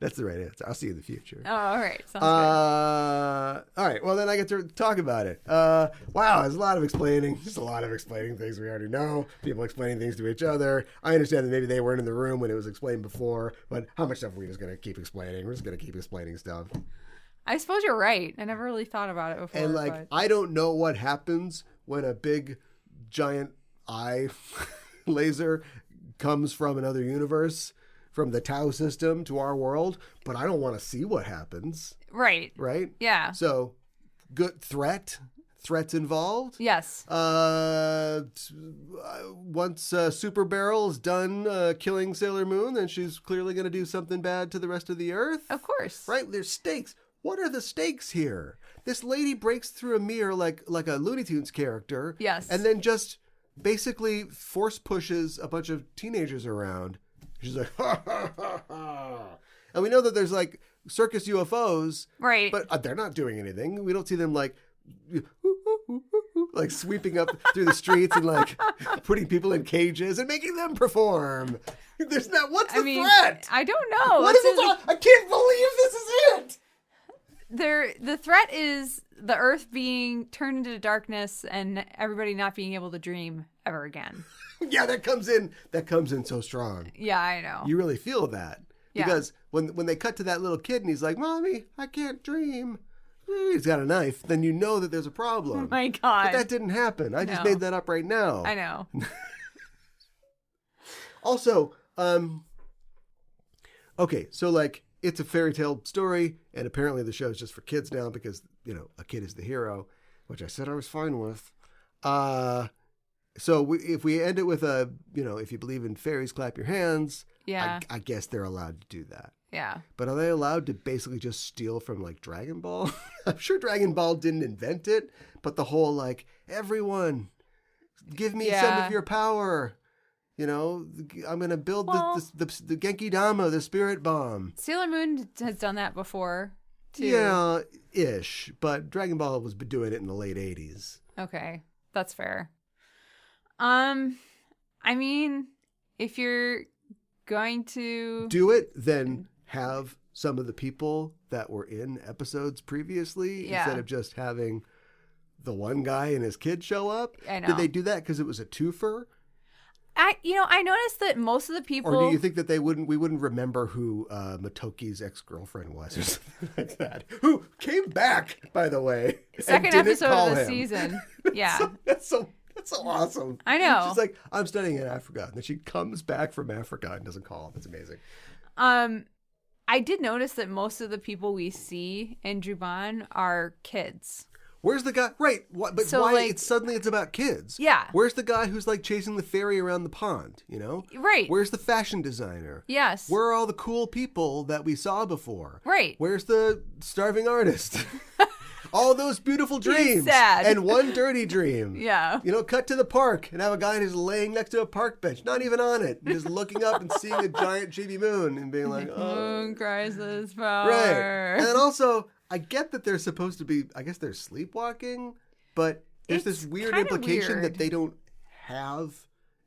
That's the right answer. I'll see you in the future. Oh, all right. Sounds All right. Well, then I get to talk about it. Wow, there's a lot of explaining. Just a lot of explaining things we already know. People explaining things to each other. I understand that maybe they weren't in the room when it was explained before, but how much stuff are we just going to keep explaining? We're just going to keep explaining stuff. I suppose you're right. I never really thought about it before. And, like, I don't know what happens when a big, giant eye laser comes from another universe, from the Tau system to our world, but I don't want to see what happens. Right. Right? Yeah. So, good threat. threats involved. Yes. Once Super Barrel's done killing Sailor Moon, then she's clearly going to do something bad to the rest of the Earth. Of course. Right? There's stakes. What are the stakes here? This lady breaks through a mirror like a Looney Tunes character. Yes. And then just basically force pushes a bunch of teenagers around. She's like, ha, ha, ha, ha. And we know that there's like circus UFOs. Right. But they're not doing anything. We don't see them like sweeping up through the streets and like putting people in cages and making them perform. There's not. What's the threat? I don't know. What is it? I can't believe this is it. The threat is the Earth being turned into darkness and everybody not being able to dream ever again. Yeah, that comes in so strong. Yeah, I know. You really feel that. Yeah. Because when they cut to that little kid and he's like, "Mommy, I can't dream." He's got a knife, then you know that there's a problem. Oh my God. But that didn't happen. I just made that up right now. I know. Also, okay, so like it's a fairy tale story, and apparently the show is just for kids now because, you know, a kid is the hero, which I said I was fine with. So if we end it with if you believe in fairies, clap your hands. Yeah. I guess they're allowed to do that. Yeah. But are they allowed to basically just steal from like Dragon Ball? I'm sure Dragon Ball didn't invent it, but the whole like, everyone, give me some of your power. You know, I'm going to build the Genki Dama, the spirit bomb. Sailor Moon has done that before, too. Yeah, ish. But Dragon Ball was doing it in the late 80s. Okay, that's fair. I mean, if you're going to do it, then have some of the people that were in episodes previously instead of just having the one guy and his kid show up. I know. Did they do that because it was a twofer? I noticed that most of the people. Or do you think that we wouldn't remember who Motoki's ex-girlfriend was or something like that? Who came back, by the way. Second episode of the season. Yeah. That's so awesome. I know. She's like, I'm studying in Africa. And then she comes back from Africa and doesn't call him. It's amazing. I did notice that most of the people we see in Juban are kids. Where's the guy? Right. But so, why like, it's about kids? Yeah. Where's the guy who's like chasing the fairy around the pond, you know? Right. Where's the fashion designer? Yes. Where are all the cool people that we saw before? Right. Where's the starving artist? All those beautiful dreams. He's sad. And one dirty dream. Yeah. You know, cut to the park and have a guy who's laying next to a park bench, not even on it, just looking up and seeing a giant chibi moon and being like, oh. Moon crisis power. Right. And then also, I get that they're supposed to be, I guess they're sleepwalking, but there's this weird implication that they don't have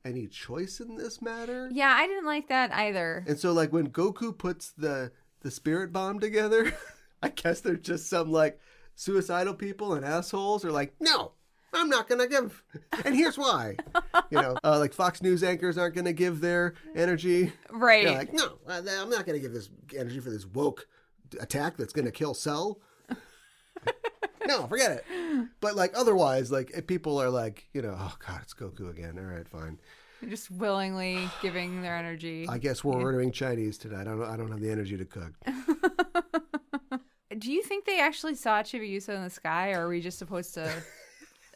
any choice in this matter. Yeah, I didn't like that either. And so, like, when Goku puts the spirit bomb together, I guess they're just some, like, suicidal people and assholes are like, no, I'm not going to give. And here's why. You know, like Fox News anchors aren't going to give their energy. Right. They're like, no, I'm not going to give this energy for this woke attack that's going to kill Cell. No, forget it. But like otherwise, like people are like, you know, oh God, it's Goku again. All right, fine. They're just willingly giving their energy. I guess we're ordering Chinese tonight. I don't have the energy to cook. Do you think they actually saw Chibiusa in the sky, or are we just supposed to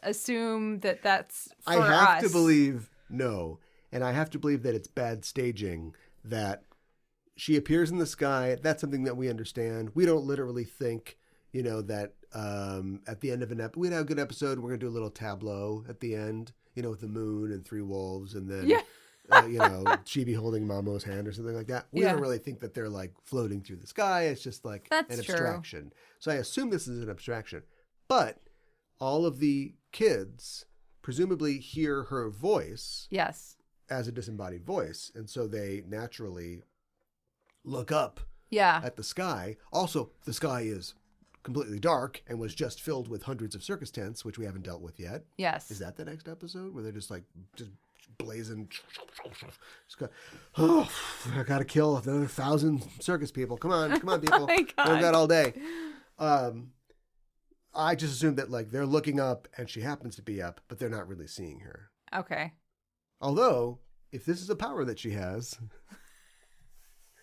assume that that's for us? I have to believe no. And I have to believe that it's bad staging, that she appears in the sky. That's something that we understand. We don't literally think, you know, that at the end of an episode, we had a good episode. We're going to do a little tableau at the end, you know, with the moon and three wolves and then, you know, Chibi holding Mamo's hand or something like that. We don't really think that they're like floating through the sky. It's just like an abstraction. True. So I assume this is an abstraction. But all of the kids presumably hear her voice. Yes. As a disembodied voice. And so they naturally look up at the sky. Also, the sky is completely dark and was just filled with hundreds of circus tents, which we haven't dealt with yet. Yes. Is that the next episode where they're just blazing? Oh, I gotta kill another 1,000 circus people. Come on, people. We've got all day. I just assumed that like they're looking up and she happens to be up, but they're not really seeing her. Okay. Although, if this is a power that she has,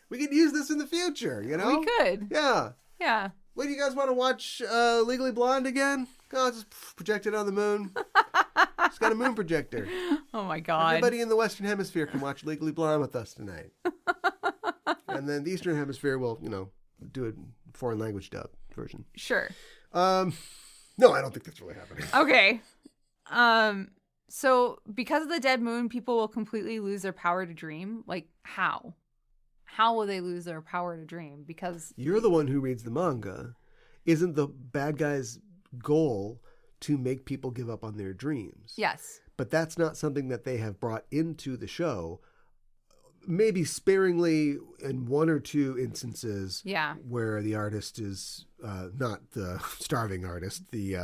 we could use this in the future, you know? We could. Yeah. Yeah. What, do you guys want to watch Legally Blonde again? Oh, it's just projected on the moon. It's got a moon projector. Oh my God. Everybody in the Western Hemisphere can watch Legally Blonde with us tonight. And then the Eastern Hemisphere will, do a foreign language dub version. Sure. No, I don't think that's really happening. Okay. So because of the dead moon, people will completely lose their power to dream. Like, how? How will they lose their power to dream? Because you're the one who reads the manga. Isn't the bad guy's goal to make people give up on their dreams? Yes. But that's not something that they have brought into the show. Maybe sparingly in one or two instances, where the artist is not the starving artist, is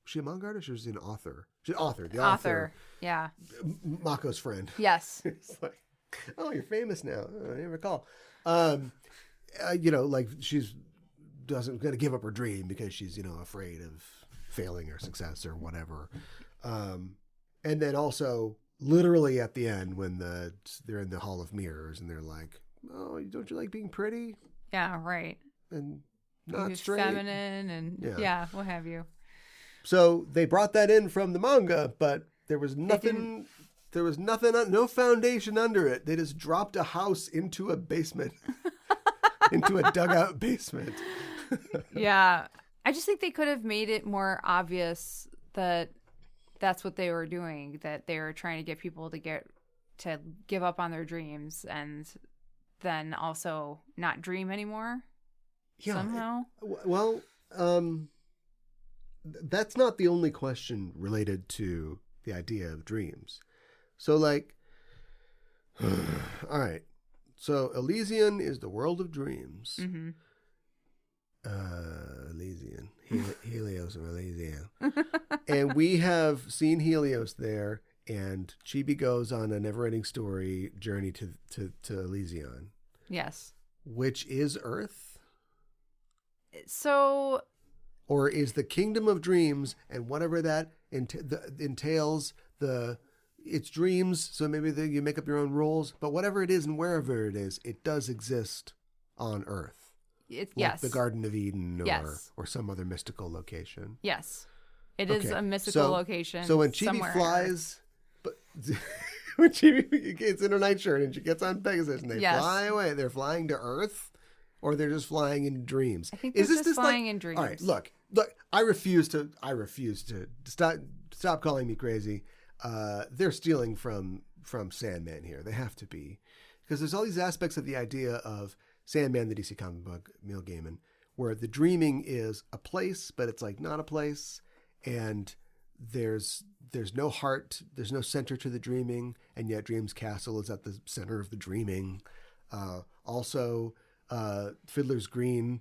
she a manga artist or is she an author? She's an author. The author. Yeah. Mako's friend. Yes. It's like, oh, you're famous now. Oh, I didn't recall. Like she's doesn't going to give up her dream because she's afraid of failing or success or whatever. And then also literally at the end when they're in the Hall of Mirrors and they're like, oh, don't you like being pretty? Yeah, right. And not You're straight. Feminine and what have you. So they brought that in from the manga, but there was nothing. There was nothing, no foundation under it. They just dropped a house into a basement, into a dugout basement. Yeah. I just think they could have made it more obvious that that's what they were doing, that they were trying to get people to give up on their dreams and then also not dream anymore somehow. Well, that's not the only question related to the idea of dreams. So like, all right. So Elysian is the world of dreams. Mm-hmm. Elysian, Helios or Elysian. And we have seen Helios there, and Chibi goes on a never-ending story journey to Elysian. Yes. Which is Earth? So... Or is the kingdom of dreams, and whatever that entails, it's dreams, so maybe you make up your own rules, but whatever it is and wherever it is, it does exist on Earth. Yes. The Garden of Eden or some other mystical location. Yes. It is a mystical location. So when Chibi flies, when Chibi gets in her nightshirt and she gets on Pegasus and they fly away, they're flying to Earth, or they're just flying in dreams. I think they're just flying in dreams. All right, look, I refuse to stop calling me crazy. They're stealing from Sandman here. They have to be, because there's all these aspects of the idea of Sandman, the DC comic book, Neil Gaiman, where the dreaming is a place, but it's like not a place, and there's no heart, there's no center to the dreaming, and yet Dream's Castle is at the center of the dreaming. Also, Fiddler's Green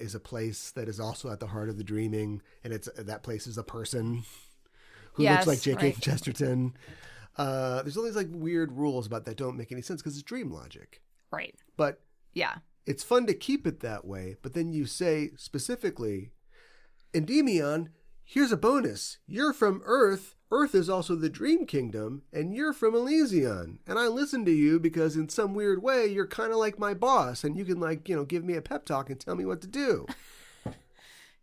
is a place that is also at the heart of the dreaming, and that place is a person who looks like J.K. Chesterton. There's all these like weird rules about that don't make any sense because it's dream logic. Right. But yeah, it's fun to keep it that way. But then you say specifically, Endymion, here's a bonus. You're from Earth. Earth is also the dream kingdom, and you're from Elysian. And I listen to you because in some weird way, you're kind of like my boss, and you can give me a pep talk and tell me what to do.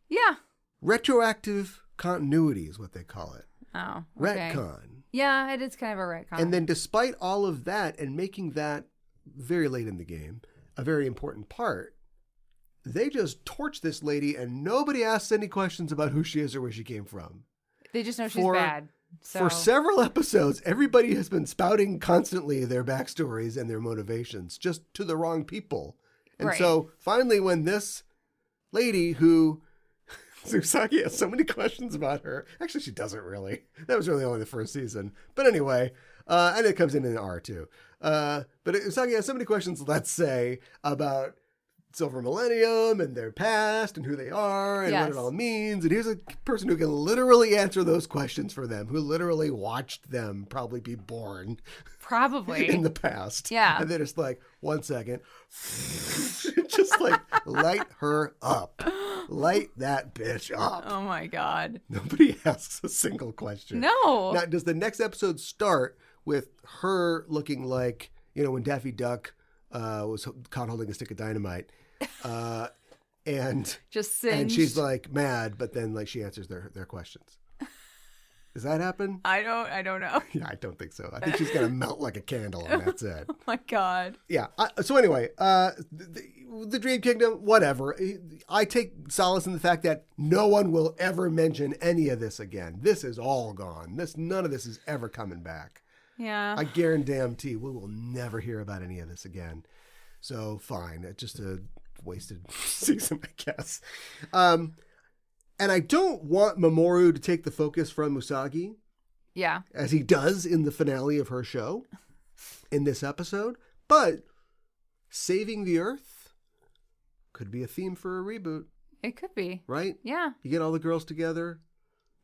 Yeah. Retroactive continuity is what they call it. Oh, okay. Retcon. Yeah, it is kind of a retcon. And then despite all of that and making that very late in the game a very important part, they just torch this lady and nobody asks any questions about who she is or where she came from. They just know she's bad. So. For several episodes, everybody has been spouting constantly their backstories and their motivations just to the wrong people. And so finally when this lady who... Susaki has so many questions about her. Actually, she doesn't really. That was really only the first season. But anyway, and it comes in R too. But Usagi has so many questions, let's say, about Silver Millennium and their past and who they are and what it all means. And here's a person who can literally answer those questions for them, who literally watched them probably be born. Probably. In the past. Yeah. And they're just like, 1 second. Just like, light her up. Light that bitch up. Oh my God. Nobody asks a single question. No. Now, does the next episode start with her looking like, when Daffy Duck was caught holding a stick of dynamite and Just singed. and she's like mad, but then like she answers their questions. Does that happen? I don't know. Yeah, I don't think so. I think she's gonna melt like a candle, and that's it. Oh my God. Yeah. So anyway, the Dream Kingdom, whatever. I take solace in the fact that no one will ever mention any of this again. This is all gone. None of this is ever coming back. Yeah. I guarantee we will never hear about any of this again. So fine, it's just a wasted season, I guess. And I don't want Mamoru to take the focus from Usagi. Yeah. As he does in the finale of her show in this episode. But saving the Earth could be a theme for a reboot. It could be. Right? Yeah. You get all the girls together.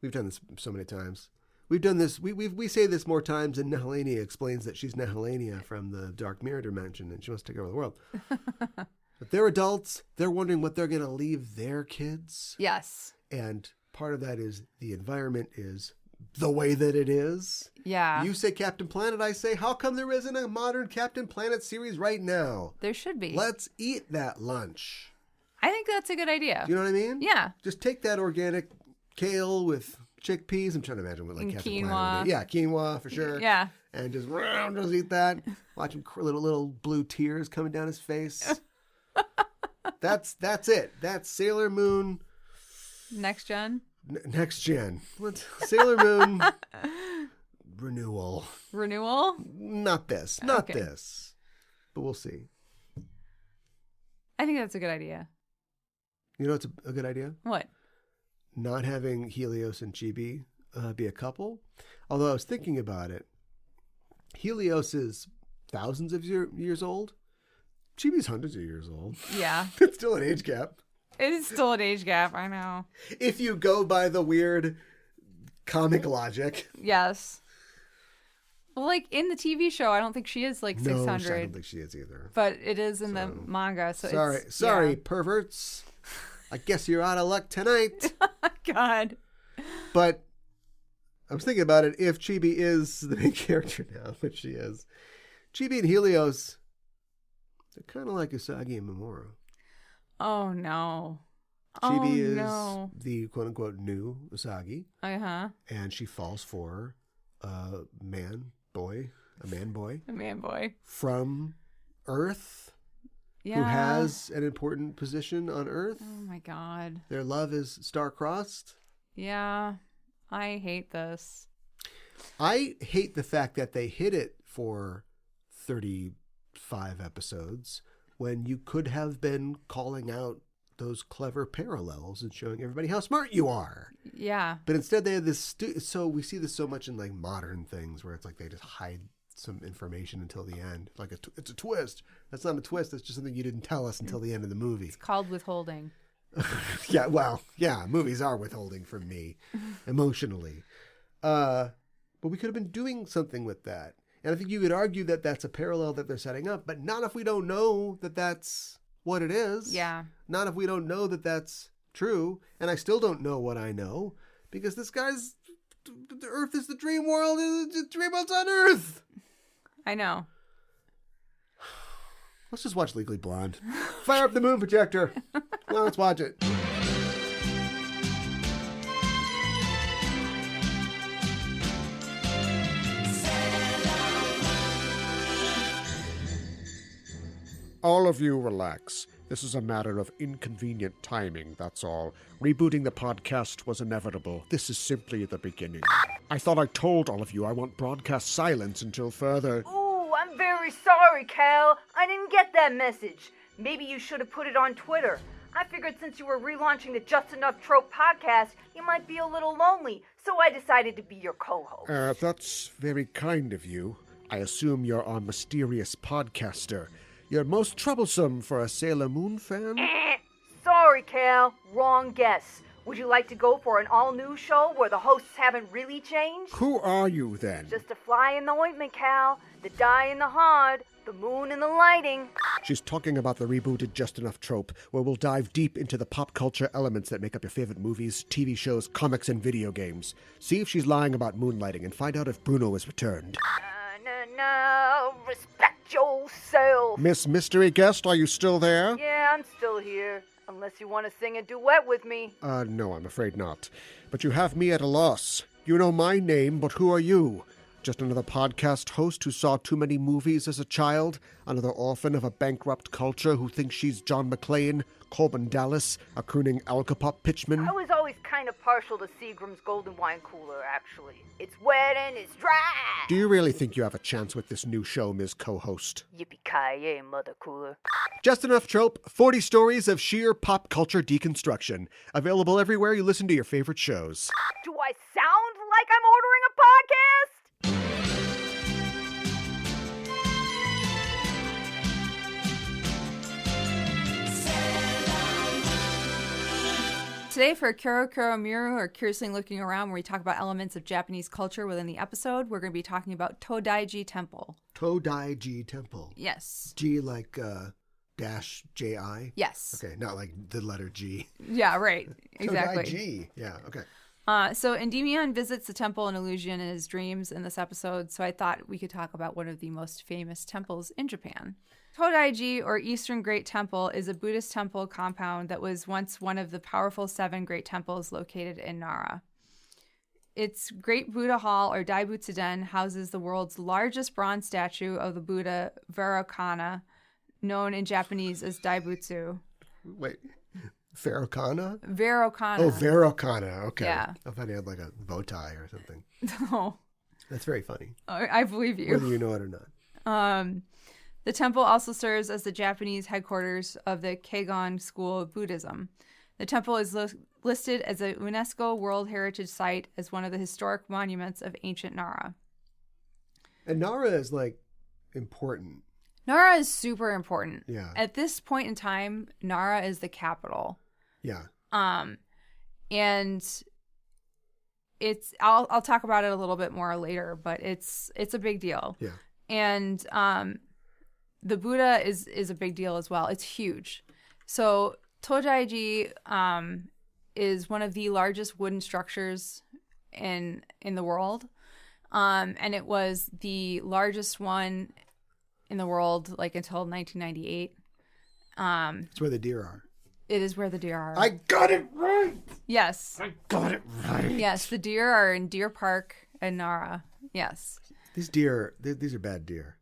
We've done this so many times. We've done this. We say this more times than Nehellenia explains that she's Nehellenia from the Dark Mirror dimension and she wants to take over the world. But they're adults. They're wondering what they're going to leave their kids. Yes. And part of that is the environment is the way that it is. Yeah. You say Captain Planet, I say, how come there isn't a modern Captain Planet series right now? There should be. Let's eat that lunch. I think that's a good idea. Do you know what I mean? Yeah. Just take that organic kale with chickpeas. I'm trying to imagine what like And Captain quinoa. Planet would be. Yeah, quinoa for sure. Yeah. And just eat that. Watch him little blue tears coming down his face. That's it. That's Sailor Moon. Next gen. Next gen. What's Sailor Moon? Renewal. Renewal? Not this. Not Okay. this. But we'll see. I think that's a good idea. You know what's a good idea? What? Not having Helios and Chibi be a couple. Although I was thinking about it. Helios is thousands of years old. Chibi's hundreds of years old. Yeah. It's still an age gap. It is still an age gap, I know. If you go by the weird comic logic. Yes. Well, like in the TV show, I don't think she is like 600. No, I don't think she is either. But it is in the manga, so Sorry, yeah. perverts. I guess you're out of luck tonight. God. But I was thinking about it. If Chibi is the main character now, which she is, Chibi and Helios, they're kind of like Usagi and Mamoru. Oh, no. Chibi is no. the quote-unquote new Usagi, Uh-huh. and she falls for a man boy A man boy. from Earth Yeah. who has an important position on Earth. Oh, my God. Their love is star-crossed. Yeah. I hate this. I hate the fact that they hid it for 35 episodes when you could have been calling out those clever parallels and showing everybody how smart you are. Yeah. But instead they had this, so we see this so much in like modern things where it's like they just hide some information until the end. Like it's a twist. That's not a twist. That's just something you didn't tell us until the end of the movie. It's called withholding. Yeah, well, yeah, movies are withholding from me emotionally. But we could have been doing something with that. And I think you could argue that that's a parallel that they're setting up, but not if we don't know that that's what it is. Yeah. Not if we don't know that that's true. And I still don't know what I know because this guy's, the Earth is the dream world, the dream world's on Earth. I know. Let's just watch Legally Blonde. Fire up the moon projector. Well, let's watch it. All of you relax. This is a matter of inconvenient timing, that's all. Rebooting the podcast was inevitable. This is simply the beginning. I thought I told all of you I want broadcast silence until further... Ooh, I'm very sorry, Cal. I didn't get that message. Maybe you should have put it on Twitter. I figured since you were relaunching the Just Enough Trope podcast, you might be a little lonely, so I decided to be your co-host. That's very kind of you. I assume you're our mysterious podcaster. You're most troublesome for a Sailor Moon fan. Sorry, Cal. Wrong guess. Would you like to go for an all-new show where the hosts haven't really changed? Who are you, then? Just a fly in the ointment, Cal. The dye in the hard, the moon in the lighting. She's talking about the rebooted Just Enough trope, where we'll dive deep into the pop culture elements that make up your favorite movies, TV shows, comics, and video games. See if she's lying about moonlighting and find out if Bruno has returned. No, respect yourself. Miss Mystery Guest, are you still there? Yeah, I'm still here. A Unless you want to sing a duet with me. No, I'm afraid not. But you have me at a loss. You know my name, but who are you? Just another podcast host who saw too many movies as a child? Another orphan of a bankrupt culture who thinks she's John McClane, Corbin Dallas, a crooning Alcapop pitchman? I was always kind of partial to Seagram's Golden Wine Cooler, actually. It's wet and it's dry. Do you really think you have a chance with this new show, Ms. Co-host? Yippee-ki-yay, Mother Cooler. Just Enough Trope, 40 stories of sheer pop culture deconstruction. Available everywhere you listen to your favorite shows. Do I sound like I'm ordering a podcast? Today for Kuro Kuro Miru, or Curiously Looking Around, where we talk about elements of Japanese culture within the episode, we're going to be talking about Todai-ji Temple. Todai-ji Temple. Yes. G like dash J-I? Yes. Okay, not like the letter G. Yeah, right. Exactly. Todai-ji. Yeah, okay. So Endymion visits the temple in illusion in his dreams in this episode, so I thought we could talk about one of the most famous temples in Japan. Todai-ji, or Eastern Great Temple, is a Buddhist temple compound that was once one of the powerful 7 great temples located in Nara. Its Great Buddha Hall, or Daibutsu-den, houses the world's largest bronze statue of the Buddha Vairocana, known in Japanese as Daibutsu. Wait, Vairocana? Vairocana. Oh, Vairocana. Okay. Yeah. I thought he had like a bow tie or something. No. That's very funny. I believe you. Whether you know it or not. The temple also serves as the Japanese headquarters of the Kegon School of Buddhism. The temple is listed as a UNESCO World Heritage Site as one of the historic monuments of ancient Nara. And Nara is like important. Nara is super important. Yeah. At this point in time, Nara is the capital. Yeah. And it's I'll talk about it a little bit more later, but it's a big deal. Yeah. And the Buddha is a big deal as well. It's huge. So Todai-ji is one of the largest wooden structures in the world. And it was the largest one in the world like until 1998. It's where the deer are. It is where the deer are. I got it right. Yes. I got it right. Yes, the deer are in Deer Park in Nara. Yes. These deer, these are bad deer.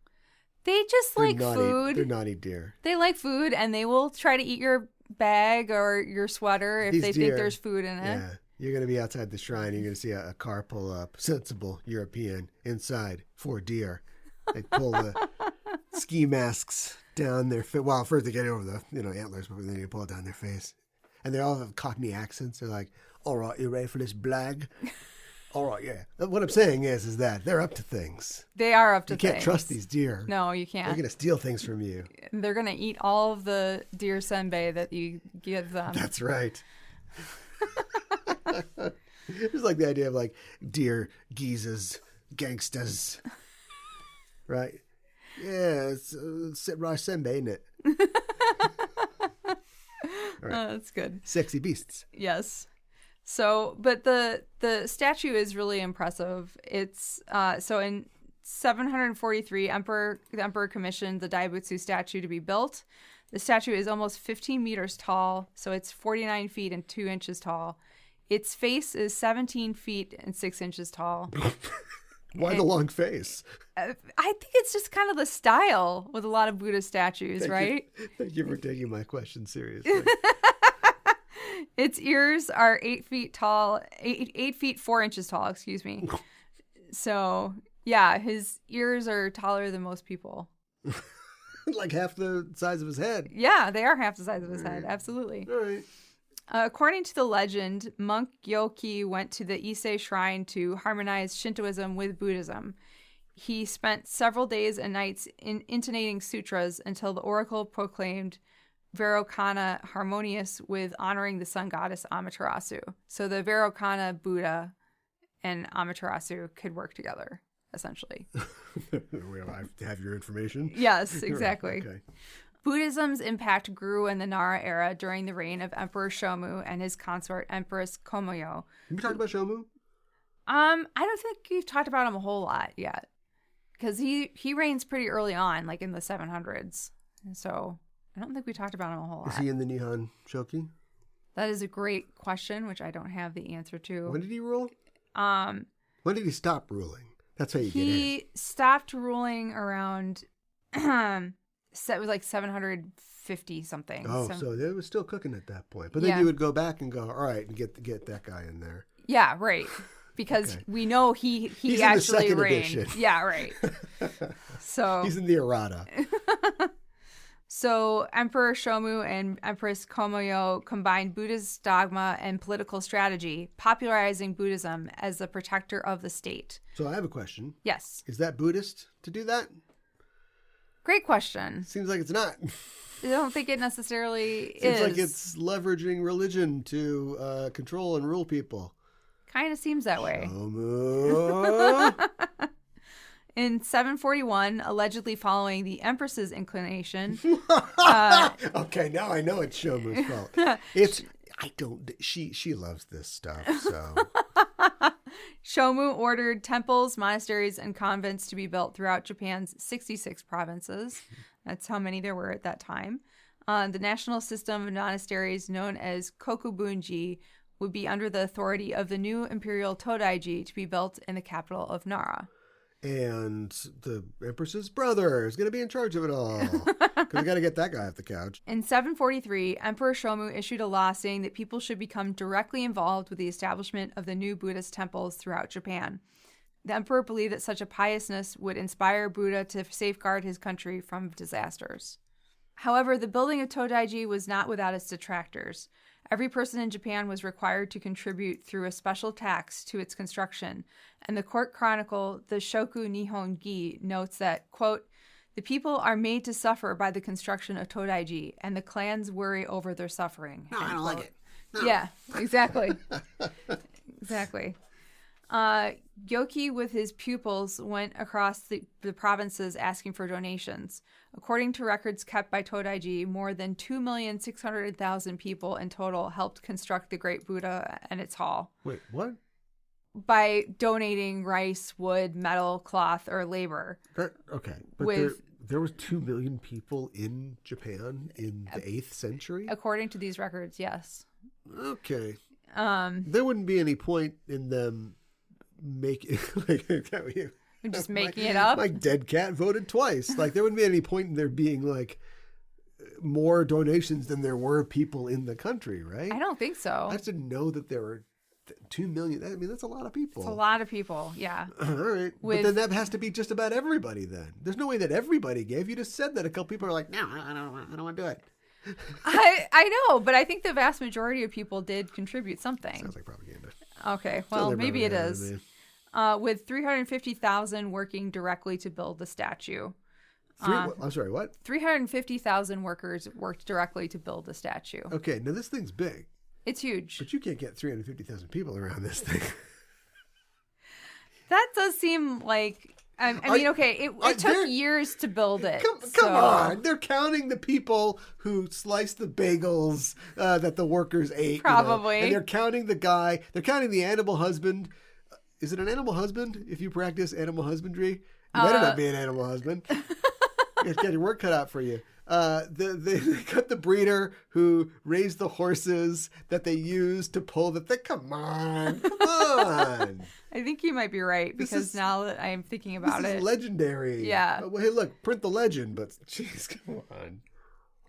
They just They're like naughty, food. They're naughty deer. They like food, and they will try to eat your bag or your sweater if These they deer, think there's food in it. Yeah. You're going to be outside the shrine. You're going to see a car pull up. Sensible European. Inside, 4 deer. They pull the ski masks down their face. Well, first they get over the antlers, but then you pull it down their face. And they all have Cockney accents. They're like, all right, you ready for this blag? All right, yeah. What I'm saying is that they're up to things. They are up to You things. can't trust these deer. No, you They're can't. going to steal things from you. They're going to eat all of the deer senbei that you give them. That's right. It's like the idea of like deer geezers, gangsters. Right? Yeah, it's raw senbei, isn't it? All right. That's good. Sexy beasts. Yes. So, but the statue is really impressive. It's so in 743, the emperor commissioned the Daibutsu statue to be built. The statue is almost 15 meters tall, so it's 49 feet and 2 inches tall. Its face is 17 feet and 6 inches tall. Why the long face? I think it's just kind of the style with a lot of Buddha statues, right? Thank you for taking my question seriously. Its ears are 8 feet tall, 8 feet 4 inches tall, excuse me. So, yeah, his ears are taller than most people. Like half the size of his head. Yeah, they are half the size of his head. Absolutely. All right. According to the legend, monk Yoki went to the Ise shrine to harmonize Shintoism with Buddhism. He spent several days and nights intonating sutras until the oracle proclaimed Vairocana harmonious with honoring the sun goddess Amaterasu. So the Vairocana Buddha and Amaterasu could work together, essentially. I have your information. Yes, exactly. Okay. Buddhism's impact grew in the Nara era during the reign of Emperor Shomu and his consort Empress Komoyo. Have you talked about Shomu? I don't think we've talked about him a whole lot yet, because he reigns pretty early on, like in the 700s. So I don't think we talked about him a whole Is lot. he in the Nihon Shoki? That is a great question, which I don't have the answer to. When did he rule? Um, When did he stop ruling? That's how you get in. he stopped ruling around, it was like 750 something. Oh, so they was still cooking at that point. But then Yeah. you would go back and go, all right, and get that guy in there. Yeah, right. Because Okay. we know he He's in the actually second reigned. edition. Yeah, right. So He's in the errata. So Emperor Shomu and Empress Komoyo combined Buddhist dogma and political strategy, popularizing Buddhism as the protector of the state. So I have a question. Yes. Is that Buddhist to do that? Great question. Seems like it's not. I don't think it necessarily Seems is. like it's leveraging religion to control and rule people. Kind of seems that way. Shomu. In 741, allegedly following the Empress's inclination, Okay, now I know it's Shomu's fault. She loves this stuff, so. Shomu ordered temples, monasteries, and convents to be built throughout Japan's 66 provinces. That's how many there were at that time. The national system of monasteries, known as Kokubunji, would be under the authority of the new imperial Todai-ji to be built in the capital of Nara. And the Empress's brother is going to be in charge of it all. Because we got to get that guy off the couch. In 743, Emperor Shomu issued a law saying that people should become directly involved with the establishment of the new Buddhist temples throughout Japan. The emperor believed that such a piousness would inspire Buddha to safeguard his country from disasters. However, the building of Todai-ji was not without its detractors. Every person in Japan was required to contribute through a special tax to its construction, and the court chronicle, the Shoku Nihon-gi, notes that, quote, "The people are made to suffer by the construction of Todai-ji, and the clans worry over their suffering." No, I don't like it. No. Yeah, exactly. Exactly. Gyoki with his pupils went across the provinces asking for donations. According to records kept by Todai-ji, more than 2,600,000 people in total helped construct the Great Buddha and its hall Wait, what? by donating rice, wood, metal, cloth, or labor. Okay. But there was 2 million people in Japan in the 8th century? According to these records, yes. Okay. There wouldn't be any point in them making Just making it up? My dead cat voted twice. Like, there wouldn't be any point in there being like more donations than there were people in the country, right? I don't think so. I just didn't know that there were 2 million. I mean, that's a lot of people. It's a lot of people, yeah. All right. But then that has to be just about everybody then. There's no way that everybody gave. You just said that a couple people are like, no, I don't want to do it. I know, but I think the vast majority of people did contribute something. Sounds like propaganda. Okay, well, Sounds like maybe it propaganda is. to me. With 350,000 working directly to build the statue. I'm sorry, what? 350,000 workers worked directly to build the statue. Okay, now this thing's big, It's huge. but you can't get 350,000 people around this thing. That does seem like... I mean, okay, it took years to build it. Come on. They're counting the people who sliced the bagels that the workers ate. Probably. And they're counting the guy. They're counting the animal husband. Is it an animal husband if you practice animal husbandry? You better not be an animal husband. You got your work cut out for you. They got the breeder who raised the horses that they used to pull the thing. Come on. I think you might be right, because now that I'm thinking about This it. is legendary. Yeah. Well, hey, look, print the legend, but jeez, come on.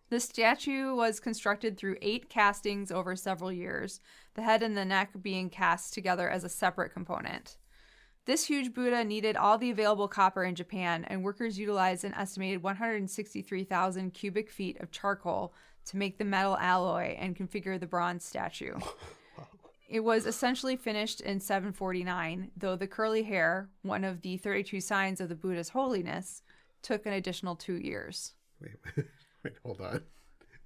The statue was constructed through 8 castings over several years, the head and the neck being cast together as a separate component. This huge Buddha needed all the available copper in Japan, and workers utilized an estimated 163,000 cubic feet of charcoal to make the metal alloy and configure the bronze statue. It was essentially finished in 749, though the curly hair, one of the 32 signs of the Buddha's holiness, took an additional 2 years. Wait, hold on.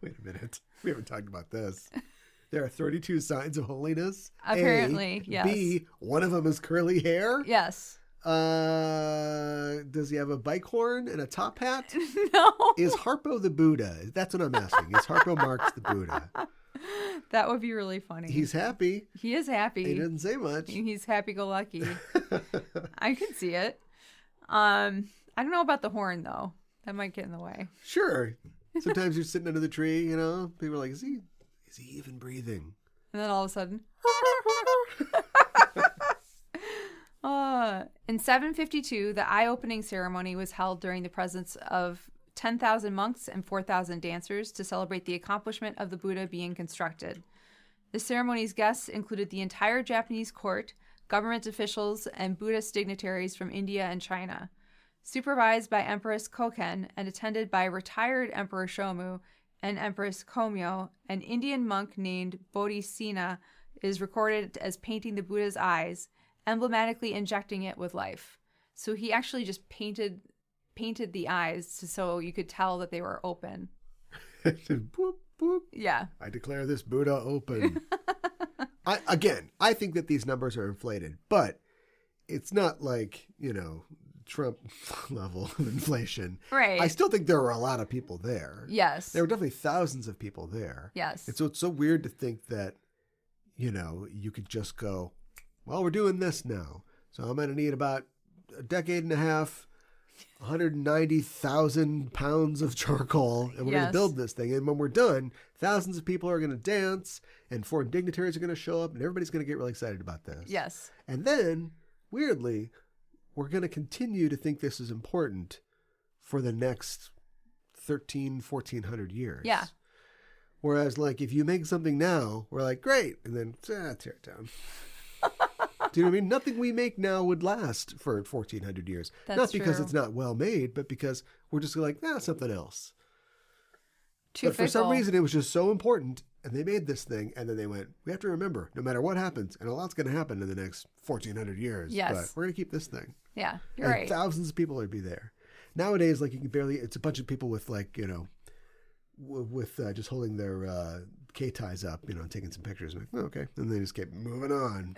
Wait a minute. We haven't talked about this. There are 32 signs of holiness. Apparently, A. yes. B, one of them is curly hair. Yes. Does he have a bike horn and a top hat? No. Is Harpo the Buddha? That's what I'm asking. Is Harpo Marx the Buddha? That would be really funny. He's happy. He is happy. He didn't say much. He's happy-go-lucky. I can see it. I don't know about the horn, though. That might get in the way. Sure. Sometimes you're sitting under the tree, you know, people are like, is he even breathing? And then all of a sudden. In 752, the eye-opening ceremony was held during the presence of 10,000 monks and 4,000 dancers to celebrate the accomplishment of the Buddha being constructed. The ceremony's guests included the entire Japanese court, government officials, and Buddhist dignitaries from India and China. Supervised by Empress Koken and attended by retired Emperor Shomu and Empress Komyo, an Indian monk named Bodhisena is recorded as painting the Buddha's eyes, emblematically injecting it with life. So he actually just painted the eyes so you could tell that they were open. Boop, boop. Yeah. I declare this Buddha open. I think that these numbers are inflated, but it's not like, you know, Trump level of inflation. Right. I still think there were a lot of people there. Yes. There were definitely thousands of people there. Yes. And so it's so weird to think that, you know, you could just go, well, we're doing this now. So I'm going to need about a decade and a half, 190,000 pounds of charcoal, and we're going to build this thing. And when we're done, thousands of people are going to dance, and foreign dignitaries are going to show up, and everybody's going to get really excited about this. Yes. And then, weirdly, we're going to continue to think this is important for the next 1,400 years. Yeah. Whereas, like, if you make something now, we're like, great, and then tear it down. Do you know what I mean? Nothing we make now would last for 1,400 years. That's not because true. it's not well made, but because we're just like, something else. Too But for some fickle. reason, it was just so important, and they made this thing, and then they went, we have to remember, no matter what happens, and a lot's going to happen in the next 1,400 years, Yes. but we're going to keep this thing. Yeah, you're And right. thousands of people would be there. Nowadays, like, you can barely, it's a bunch of people with, like, you know, with just holding their K-ties up, you know, and taking some pictures. Like, oh, okay. And they just keep moving on.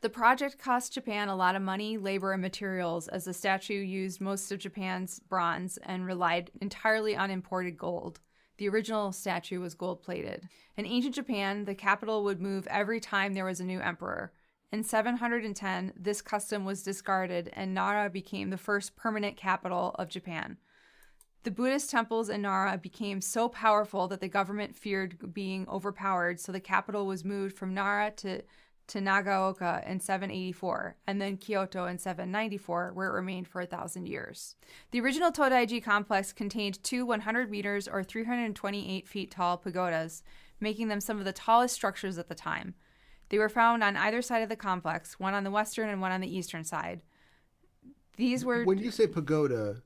The project cost Japan a lot of money, labor, and materials, as the statue used most of Japan's bronze and relied entirely on imported gold. The original statue was gold-plated. In ancient Japan, the capital would move every time there was a new emperor. In 710, this custom was discarded, and Nara became the first permanent capital of Japan. The Buddhist temples in Nara became so powerful that the government feared being overpowered, so the capital was moved from Nara to Nagaoka in 784, and then Kyoto in 794, where it remained for 1,000 years. The original Todai-ji complex contained two 100 meters or 328 feet tall pagodas, making them some of the tallest structures at the time. They were found on either side of the complex, one on the western and one on the eastern side. These were... When you say pagoda,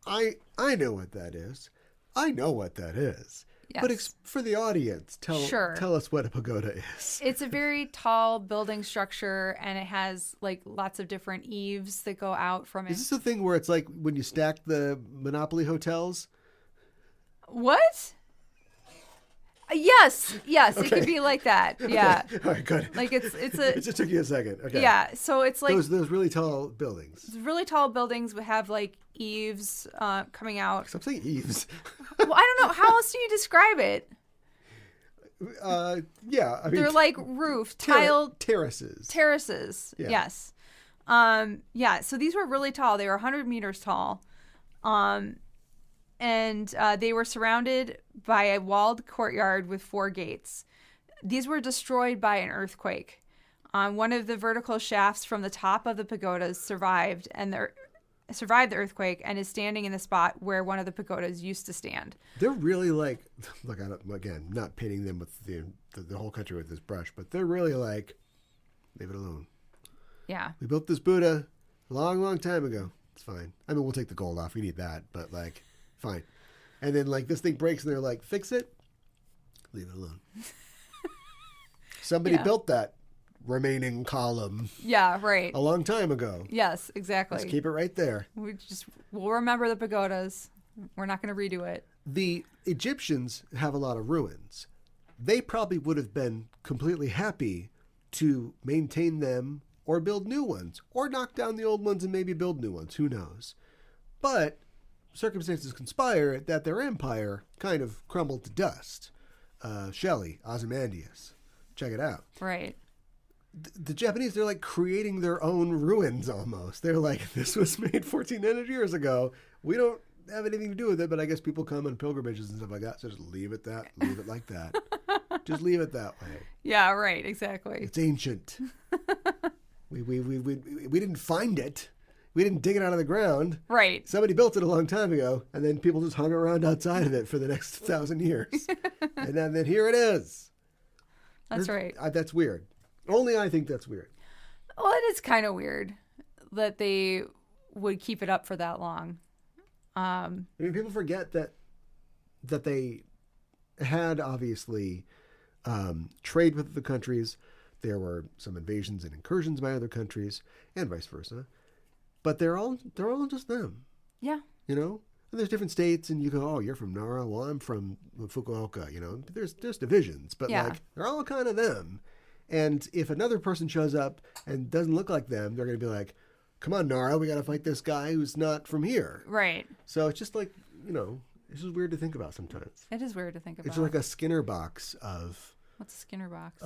I know what that is. I know what that is. Yes. But for the audience, tell us what a pagoda is. It's a very tall building structure, and it has like lots of different eaves that go out from it. Is this the thing where it's like when you stack the Monopoly hotels? What? Yes, Okay. it could be like that. Yeah. All right, good. Like it's a It just took you a second. Okay. yeah. So it's like Those really tall buildings. really tall buildings would have like eaves coming out. Stop saying eaves. Well, I don't know how else do you describe it. Yeah, I mean, They're like roof tiled terraces. terraces. Yeah. Yes. Yeah. So these were really tall. They were 100 meters tall. And they were surrounded by a walled courtyard with 4 gates. These were destroyed by an earthquake. One of the vertical shafts from the top of the pagodas survived the earthquake and is standing in the spot where one of the pagodas used to stand. They're really like, look, again, not painting them with the whole country with this brush, but they're really like, leave it alone. Yeah. We built this Buddha a long, long time ago. It's fine. I mean, we'll take the gold off. We need that, but like, fine. And then like this thing breaks and they're like, fix it. Leave it alone. Somebody built that remaining column Yeah, right. a long time ago. Yes, exactly. Let's keep it right there. We'll remember the pagodas. We're not going to redo it. The Egyptians have a lot of ruins. They probably would have been completely happy to maintain them or build new ones or knock down the old ones and maybe build new ones. Who knows? But circumstances conspire that their empire kind of crumbled to dust. Shelley, Ozymandias. Check it out. Right. The Japanese, they're like creating their own ruins almost. They're like, this was made 1,400 years ago. We don't have anything to do with it, but I guess people come on pilgrimages and stuff like that, so just leave it like that. Just leave it that way. Yeah, right, exactly. It's ancient. We didn't find it. We didn't dig it out of the ground. Right. Somebody built it a long time ago, and then people just hung around outside of it for the next 1,000 years. And then here it is. That's right. That's weird. Only I think that's weird. Well, it is kind of weird that they would keep it up for that long. I mean, people forget that they had, obviously, trade with the countries. There were some invasions and incursions by other countries, and vice versa. But they're all just them. Yeah. You know? And there's different states, and you go, oh, you're from Nara, well, I'm from Fukuoka, you know? There's divisions, but yeah. like, they're all kind of them. And if another person shows up and doesn't look like them, they're going to be like, come on, Nara, we got to fight this guy who's not from here. Right. So it's just like, you know, it's just weird to think about sometimes. It is weird to think about. It's like a Skinner box of... What's a Skinner box?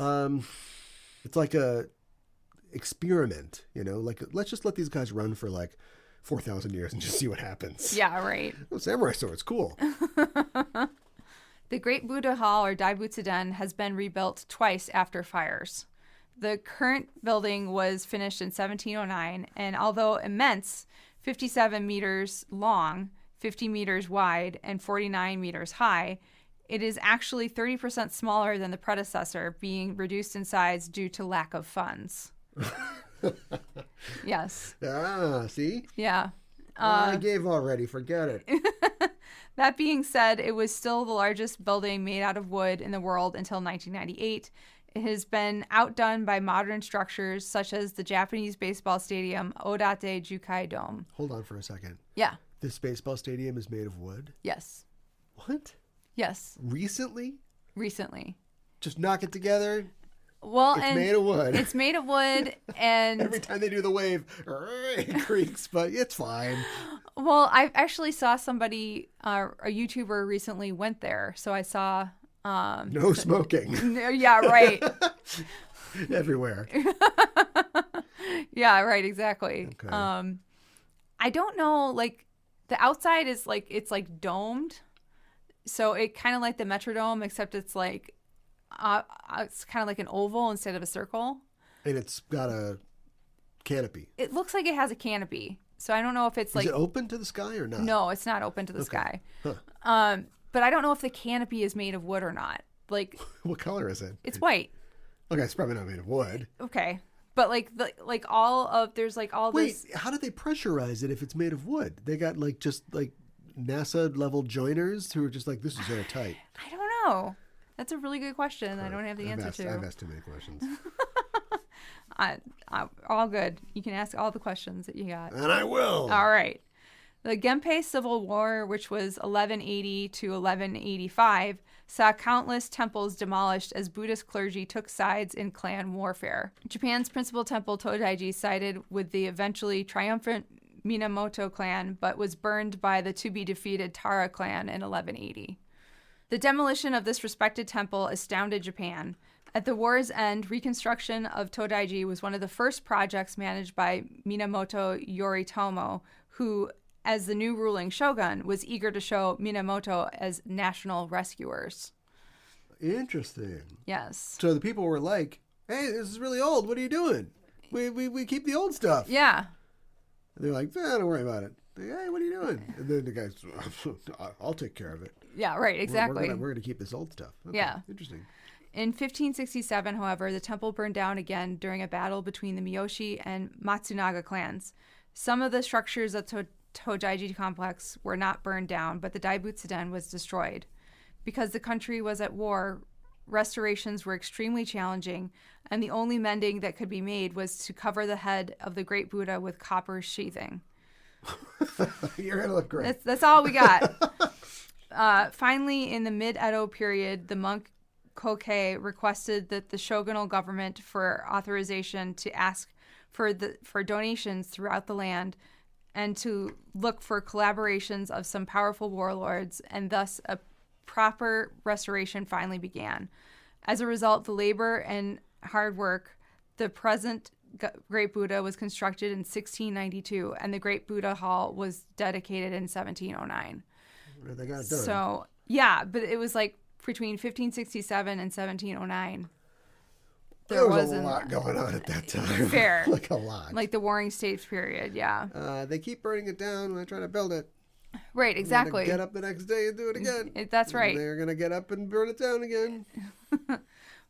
It's like a experiment, you know? Like, let's just let these guys run for like 4,000 years and just see what happens. Yeah, right. Oh, samurai sword's cool. The Great Buddha Hall, or Daibutsu-den, has been rebuilt twice after fires. The current building was finished in 1709, and although immense, 57 meters long, 50 meters wide, and 49 meters high, it is actually 30% smaller than the predecessor, being reduced in size due to lack of funds. Yes. Ah, see? Yeah. I gave already. Forget it. That being said, it was still the largest building made out of wood in the world until 1998. It has been outdone by modern structures such as the Japanese baseball stadium Odate Jukai Dome. Hold on for a second. Yeah. This baseball stadium is made of wood? Yes. What? Yes. Recently? Recently. Just knock it together? Well, It's and made of wood. It's made of wood, and Every time they do the wave, it creaks, but it's fine. well, I actually saw somebody, a YouTuber recently went there, so I saw. No smoking. Yeah, right. Everywhere. Yeah, right. Exactly. Okay. I don't know. Like the outside is like it's like domed, so it kind of like the Metrodome, except it's like. It's kind of like an oval instead of a circle. And it's got a canopy. It looks like it has a canopy. So I don't know if it's like... Is it open to the sky or not? No, it's not open to the sky. Huh. But I don't know if the canopy is made of wood or not. Like... What color is it? It's white. Okay, it's probably not made of wood. Okay. But like all of... There's like all this... Wait, how did they pressurize it if it's made of wood? They got like just like NASA-level joiners who are just like, this is airtight. I don't know. That's a really good question. I don't have the answer to. I've asked too many questions. All good. You can ask all the questions that you got. And I will. All right. The Genpei Civil War, which was 1180 to 1185, saw countless temples demolished as Buddhist clergy took sides in clan warfare. Japan's principal temple, Todai-ji, sided with the eventually triumphant Minamoto clan, but was burned by the to-be-defeated Tara clan in 1180. The demolition of this respected temple astounded Japan. At the war's end, reconstruction of Todai-ji was one of the first projects managed by Minamoto Yoritomo, who, as the new ruling shogun, was eager to show Minamoto as national rescuers. Interesting. Yes. So the people were like, hey, this is really old. What are you doing? We keep the old stuff. Yeah. And they're like, don't worry about it. Hey, what are you doing? And then the guy's, I'll take care of it. Yeah, right, exactly. We're gonna keep this old stuff. Okay, yeah. Interesting. In 1567, however, the temple burned down again during a battle between the Miyoshi and Matsunaga clans. Some of the structures of Todai-ji complex were not burned down, but the Daibutsu-den was destroyed. Because the country was at war, restorations were extremely challenging, and the only mending that could be made was to cover the head of the Great Buddha with copper sheathing. You're gonna look great. That's all we got. Finally, in the mid-Edo period, the monk Kokei requested that the shogunal government for authorization to ask for donations throughout the land and to look for collaborations of some powerful warlords, and thus a proper restoration finally began. As a result, the labor and hard work, the present Great Buddha was constructed in 1692, and the Great Buddha Hall was dedicated in 1709. They got it done. So, yeah, but it was like between 1567 and 1709. There was a lot going on at that time. Fair. Like a lot. Like the Warring States period, yeah. They keep burning it down when I try to build it. Right, exactly. Get up the next day and do it again. That's right. And they're going to get up and burn it down again.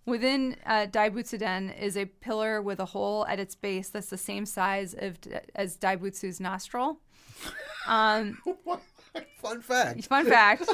Within Daibutsu-den is a pillar with a hole at its base that's the same size as Daibutsu's nostril. Fun fact. Fun fact.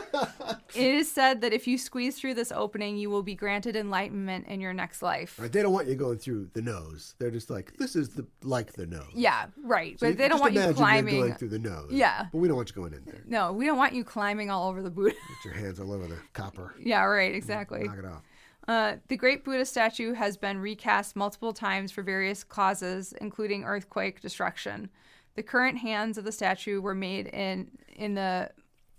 It is said that if you squeeze through this opening, you will be granted enlightenment in your next life. Right, they don't want you going through the nose. They're just like, this is like the nose. Yeah, right. So but they don't want you climbing. You're going through the nose. Yeah. But we don't want you going in there. No, we don't want you climbing all over the Buddha. Get your hands all over the copper. Yeah, right, exactly. Knock it off. The Great Buddha statue has been recast multiple times for various causes, including earthquake destruction. The current hands of the statue were made in the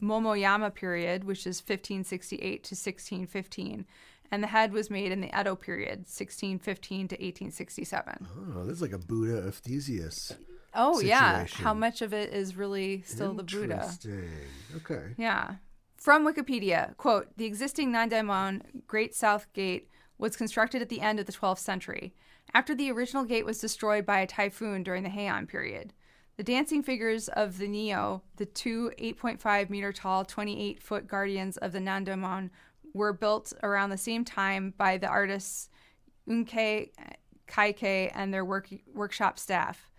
Momoyama period, which is 1568 to 1615, and the head was made in the Edo period, 1615 to 1867. Oh, this is like a Buddha of Theseus. Oh, yeah. situation. How much of it is really still the Buddha? Interesting. Okay. Yeah. From Wikipedia, quote, the existing Nandaimon Great South Gate was constructed at the end of the 12th century, after the original gate was destroyed by a typhoon during the Heian period. The dancing figures of the Neo, the two 8.5 meter tall, 28-foot guardians of the Nandaimon, were built around the same time by the artists Unkei Kaikei and their workshop staff.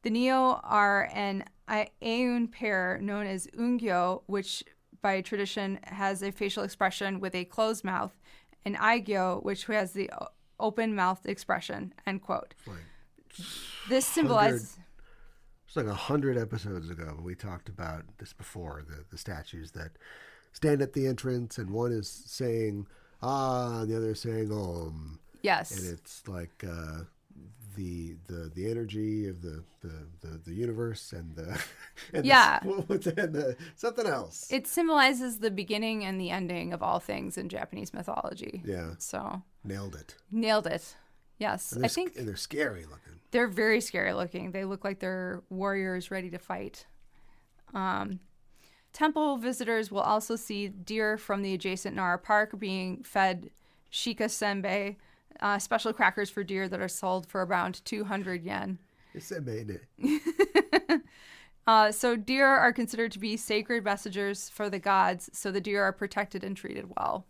The Neo are an Aeun pair known as Ungyo, which by tradition has a facial expression with a closed mouth, and Aigyo, which has the open-mouthed expression, end quote. This symbolizes... It's like 100 episodes ago we talked about this before, the statues that stand at the entrance and one is saying ah and the other is saying om. Yes. And it's like the energy of the universe and the and yeah. Something else. It symbolizes the beginning and the ending of all things in Japanese mythology. Yeah. So Nailed it. Yes. And they're scary looking. They're very scary looking. They look like they're warriors ready to fight. Temple visitors will also see deer from the adjacent Nara Park being fed shika senbei, special crackers for deer that are sold for around 200 yen. It's it. So deer are considered to be sacred messengers for the gods, so the deer are protected and treated well.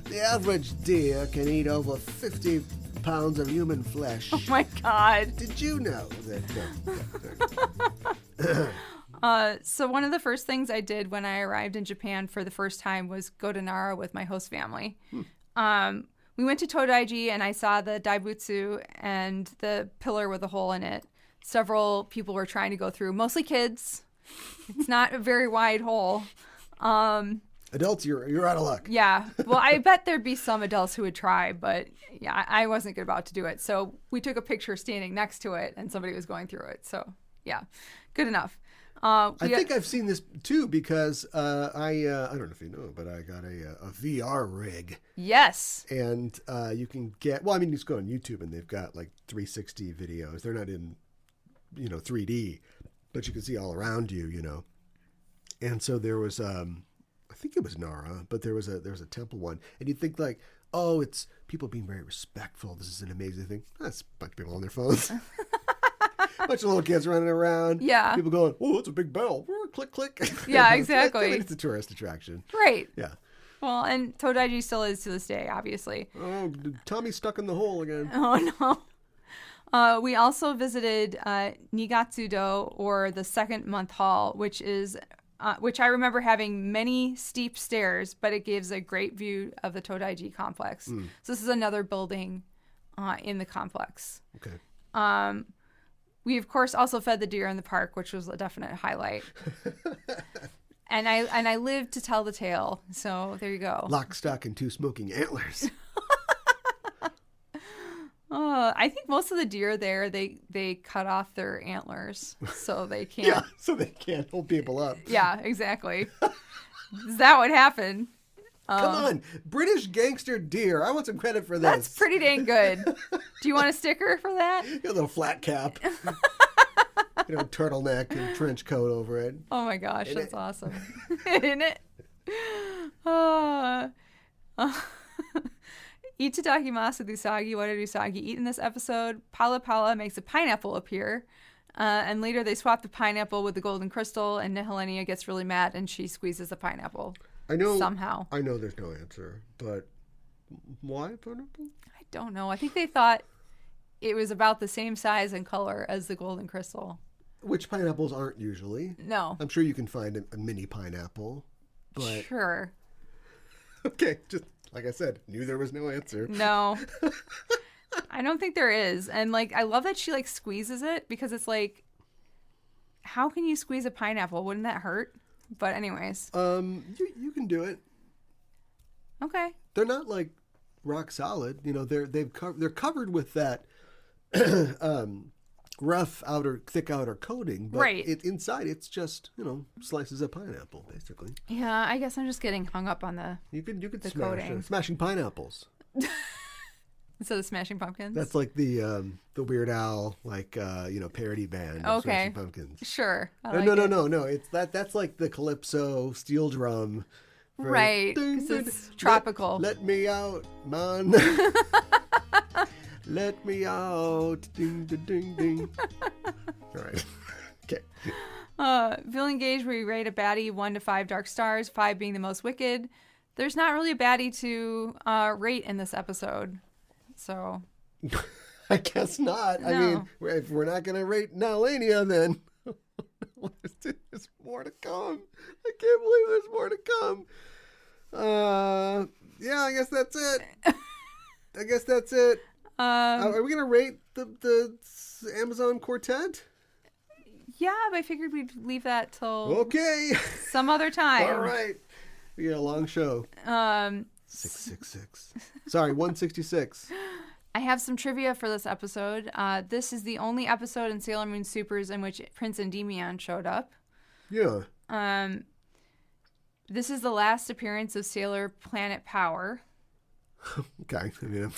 The average deer can eat over 50 pounds of human flesh. Oh my God. Did you know that? So one of the first things I did when I arrived in Japan for the first time was go to Nara with my host family. We went to Todai-ji and I saw the Daibutsu and the pillar with a hole in it. Several people were trying to go through, mostly kids. It's not a very wide hole. Adults, you're out of luck. Yeah. Well, I bet there'd be some adults who would try, but yeah, I wasn't about to do it. So we took a picture standing next to it and somebody was going through it. So yeah, good enough. I think I've seen this too because I don't know if you know, but I got a VR rig. Yes. And you can get, well, I mean, you just go on YouTube and they've got like 360 videos. They're not in, 3D, but you can see all around you, And so there was, I think it was Nara, but there was a temple one. And you'd think like, oh, it's people being very respectful. This is an amazing thing. That's a bunch of people on their phones. Bunch of little kids running around. Yeah. People going, oh, it's a big bell. Click, click. Yeah, exactly. I think it's a tourist attraction. Right. Yeah. Well, and Todai-ji still is to this day, obviously. Oh, Tommy's stuck in the hole again. Oh, no. We also visited Nigatsudo, or the second month hall, which I remember having many steep stairs, but it gives a great view of the Todai-ji complex. So this is another building in the complex. Okay. We, of course, also fed the deer in the park, which was a definite highlight. And I lived to tell the tale, so there you go. Lock, stock, and two smoking antlers. I think most of the deer there, they cut off their antlers so they can't. Yeah, so they can't hold people up. Yeah, exactly. Is that what happened? Come on. British gangster deer. I want some credit for this. That's pretty dang good. Do you want a sticker for that? A little flat cap. Turtleneck and trench coat over it. Oh my gosh, Isn't that's it? awesome. Isn't it? Itadakimasu Usagi, what did Usagi eat in this episode? Pala Pala makes a pineapple appear. And later they swap the pineapple with the golden crystal, and Nehellenia gets really mad and she squeezes the pineapple. Somehow. I know there's no answer, but why pineapple? I don't know. I think they thought it was about the same size and color as the golden crystal. Which pineapples aren't usually. No. I'm sure you can find a mini pineapple, but... Sure. Okay, just like I said, knew there was no answer. No. I don't think there is. And, I love that she, squeezes it because it's how can you squeeze a pineapple? Wouldn't that hurt? But anyways. You can do it. Okay. They're not, rock solid. They're covered with that rough thick outer coating. But right. Inside, it's just, slices of pineapple, basically. Yeah, I guess I'm just getting hung up on the You could the smash coating. smashing pineapples. Instead of Smashing Pumpkins? That's like the Weird Al parody band. Of Okay. Smashing Pumpkins. Sure. No. It's that's like the calypso steel drum. Right. Because it's tropical. Let me out, man. Let me out. Ding, ding, ding, ding. All right. Okay. Villain gauge, we rate a baddie 1 to 5 dark stars, 5 being the most wicked. There's not really a baddie to rate in this episode. So. I guess not. No. I mean, if we're not going to rate Nehellenia, then there's more to come. I can't believe there's more to come. Yeah, I guess that's it. Are we going to rate the Amazon Quartet? Yeah, but I figured we'd leave that till Okay. some other time. All right. We got a long show. 666. Sorry, 166. I have some trivia for this episode. This is the only episode in Sailor Moon Supers in which Prince Endymion showed up. Yeah. This is the last appearance of Sailor Planet Power. Okay. I mean,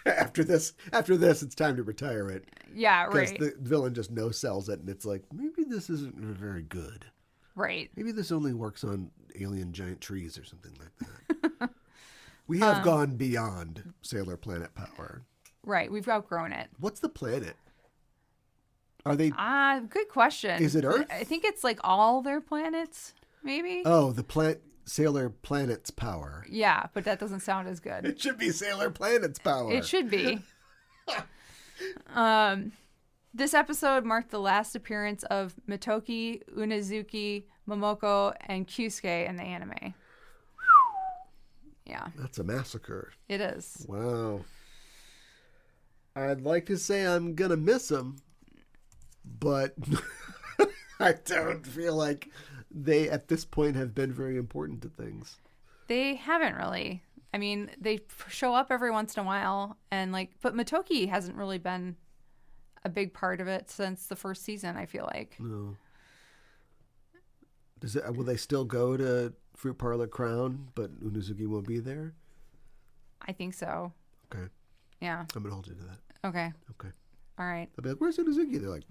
after this, it's time to retire it. Yeah, right. Because the villain just no-sells it, and it's like, maybe this isn't very good. Right. Maybe this only works on alien giant trees or something like that. We have gone beyond Sailor Planet Power. Right. We've outgrown it. What's the planet? Are they... Good question. Is it Earth? I think it's all their planets, maybe. Oh, Sailor Planet's Power. Yeah, but that doesn't sound as good. It should be Sailor Planet's Power. It should be. This episode marked the last appearance of Mitoki, Unazuki, Momoko, and Kyusuke in the anime. Yeah. That's a massacre. It is. Wow. I'd like to say I'm going to miss them, but I don't feel like they, at this point, have been very important to things. They haven't really. I mean, they show up every once in a while, and but Mitoki hasn't really been a big part of it since the first season, I feel like. No. Will they still go to Fruit Parlor Crown, but Unazuki won't be there? I think so. Okay. Yeah. I'm going to hold you to that. Okay. Okay. All right. I'll be like, where's Unazuki? They're like,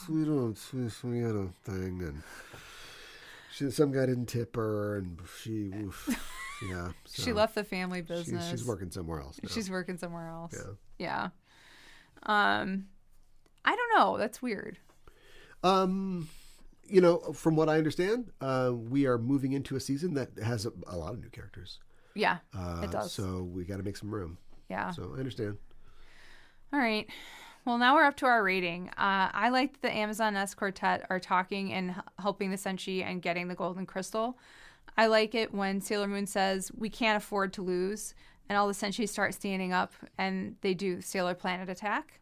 we had a thing, and some guy didn't tip her, and yeah. So She left the family business. She's working somewhere else now. She's working somewhere else. Yeah. Yeah. I don't know. That's weird. From what I understand, we are moving into a season that has a lot of new characters. Yeah, it does. So we got to make some room. Yeah. So I understand. All right. Well, now we're up to our rating. I like that the Amazon S Quartet are talking and helping the Senshi and getting the golden crystal. I like it when Sailor Moon says, we can't afford to lose, and all the Senshi start standing up and they do Sailor Planet attack.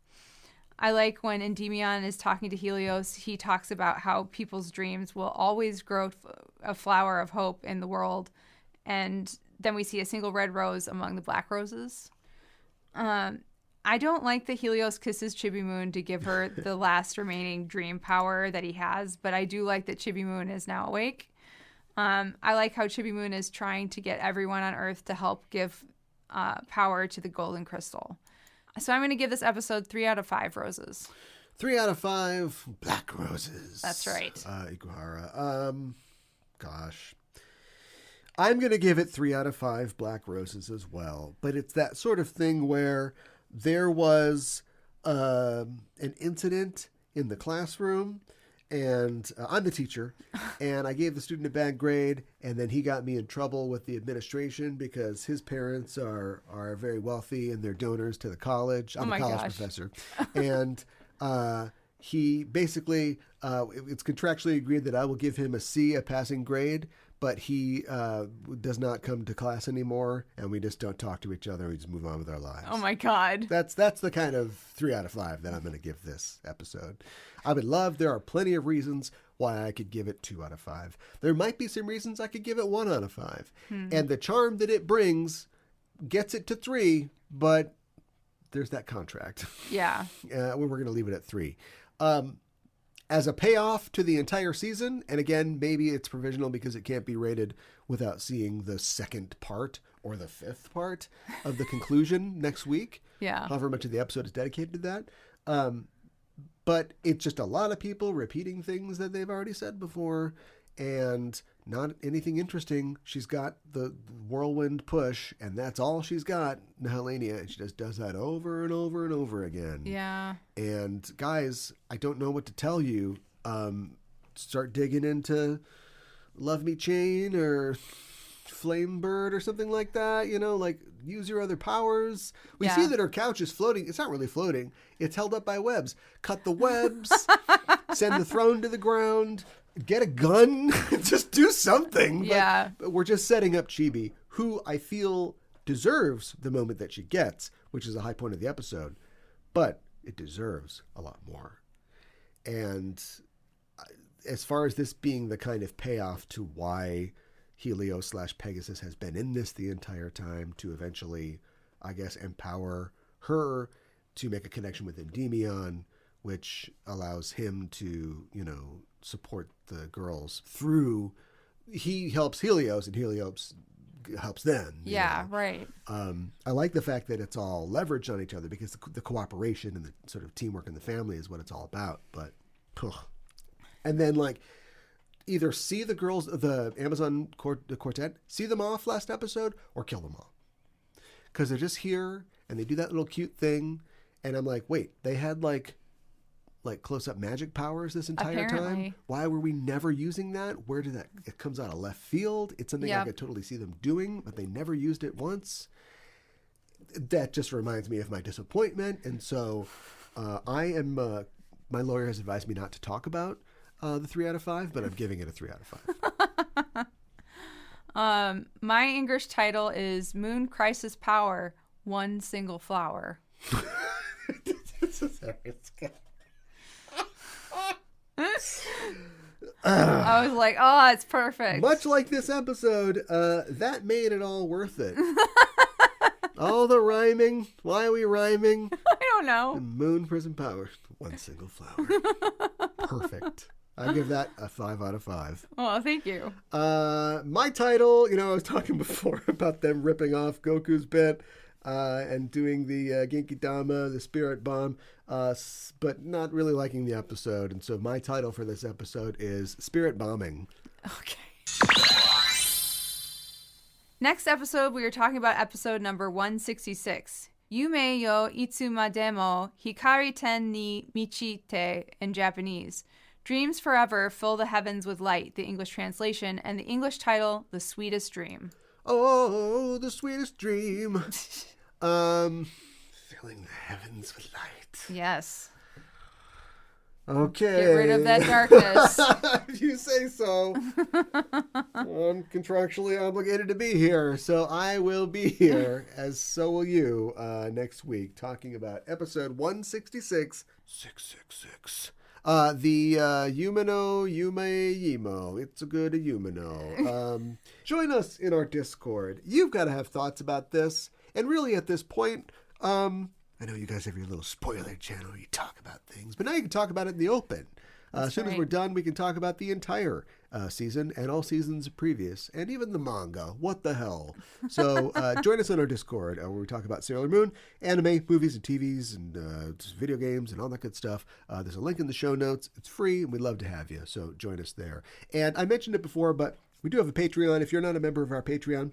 I like when Endymion is talking to Helios, he talks about how people's dreams will always grow a flower of hope in the world. And then we see a single red rose among the black roses. I don't like that Helios kisses Chibi Moon to give her the last remaining dream power that he has, but I do like that Chibi Moon is now awake. I like how Chibi Moon is trying to get everyone on Earth to help give power to the golden crystal. So I'm going to give this episode 3 out of 5 roses. 3 out of 5 black roses. That's right. Ikuhara. Gosh. I'm going to give it 3 out of 5 black roses as well. But it's that sort of thing where there was an incident in the classroom, and I'm the teacher, and I gave the student a bad grade, and then he got me in trouble with the administration because his parents are very wealthy and they're donors to the college. I'm a college professor. And he basically, it's contractually agreed that I will give him a C, a passing grade, but he does not come to class anymore, and we just don't talk to each other. We just move on with our lives. Oh my God. That's the kind of 3 out of 5 that I'm going to give this episode. I would love, there are plenty of reasons why I could give it 2 out of 5. There might be some reasons I could give it 1 out of 5. And the charm that it brings gets it to 3, but there's that contract. Yeah. We're going to leave it at 3. As a payoff to the entire season, and again, maybe it's provisional because it can't be rated without seeing the second part or the 5th part of the conclusion next week. Yeah. However much of the episode is dedicated to that. But it's just a lot of people repeating things that they've already said before and not anything interesting. She's got the whirlwind push, and that's all she's got, Nehellenia, and she just does that over and over and over again. Yeah. And guys, I don't know what to tell you. Start digging into Love Me Chain or Flame Bird or something like that, like use your other powers. We see that her couch is floating. It's not really floating. It's held up by webs. Cut the webs, send the throne to the ground, get a gun, just do something. Yeah. But we're just setting up Chibi, who I feel deserves the moment that she gets, which is a high point of the episode, but it deserves a lot more. And as far as this being the kind of payoff to why Helios / Pegasus has been in this the entire time to eventually, I guess, empower her to make a connection with Endymion, which allows him to, support the girls through. He helps Helios and Helios helps them. Yeah, right. I like the fact that it's all leveraged on each other because the cooperation and the sort of teamwork in the family is what it's all about. But, and then either see the girls, the Amazon quartet, see them off last episode or kill them all. Because they're just here and they do that little cute thing. And I'm like, wait, they had like close-up magic powers this entire time? Why were we never using that? Where did that... It comes out of left field. It's something I could totally see them doing, but they never used it once. That just reminds me of my disappointment. And so I am... my lawyer has advised me not to talk about the 3 out of 5, but I'm giving it a 3 out of 5. My English title is Moon Crisis Power, One Single Flower. I was like, oh, it's perfect. Much like this episode, that made it all worth it. All the rhyming. Why are we rhyming? I don't know. The moon prison power. One single flower. Perfect. I give that a 5 out of 5. Oh, thank you. My title, I was talking before about them ripping off Goku's bit and doing the Genki Dama, the spirit bomb, but not really liking the episode. And so my title for this episode is Spirit Bombing. Okay. Next episode, we are talking about episode number 166. Yume yo itsumademo hikari ten ni michite in Japanese. Dreams Forever Fill the Heavens with Light, the English translation, and the English title, The Sweetest Dream. Oh, the sweetest dream. Filling the heavens with light. Yes. Okay. Get rid of that darkness. If you say so. I'm contractually obligated to be here, so I will be here, as so will you, next week, talking about episode 166, 666. The Yumino Yume Yimo. It's a good Yumino. Join us in our Discord. You've got to have thoughts about this. And really at this point, I know you guys have your little spoiler channel. You talk about things. But now you can talk about it in the open. As soon as we're done, we can talk about the entire season and all seasons previous, and even the manga. What the hell? So join us on our Discord where we talk about Sailor Moon, anime, movies and TVs, and video games, and all that good stuff. There's a link in the show notes. It's free, and we'd love to have you. So join us there. And I mentioned it before, but we do have a Patreon. If you're not a member of our Patreon,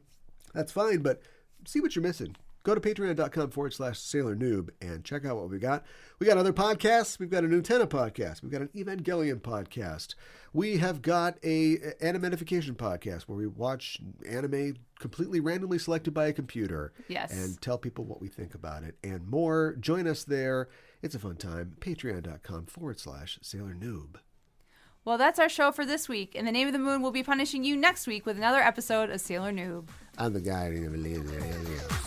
that's fine, but see what you're missing. Go to patreon.com/Sailor Noob and check out what we got. We got other podcasts. We've got a Nutella podcast. We've got an Evangelion podcast. We have got a animetification podcast where we watch anime completely randomly selected by a computer. Yes. And tell people what we think about it and more. Join us there. It's a fun time. Patreon.com/Sailor Noob. Well, that's our show for this week. And the Name of the Moon will be punishing you next week with another episode of Sailor Noob. I'm the guardian of Helios.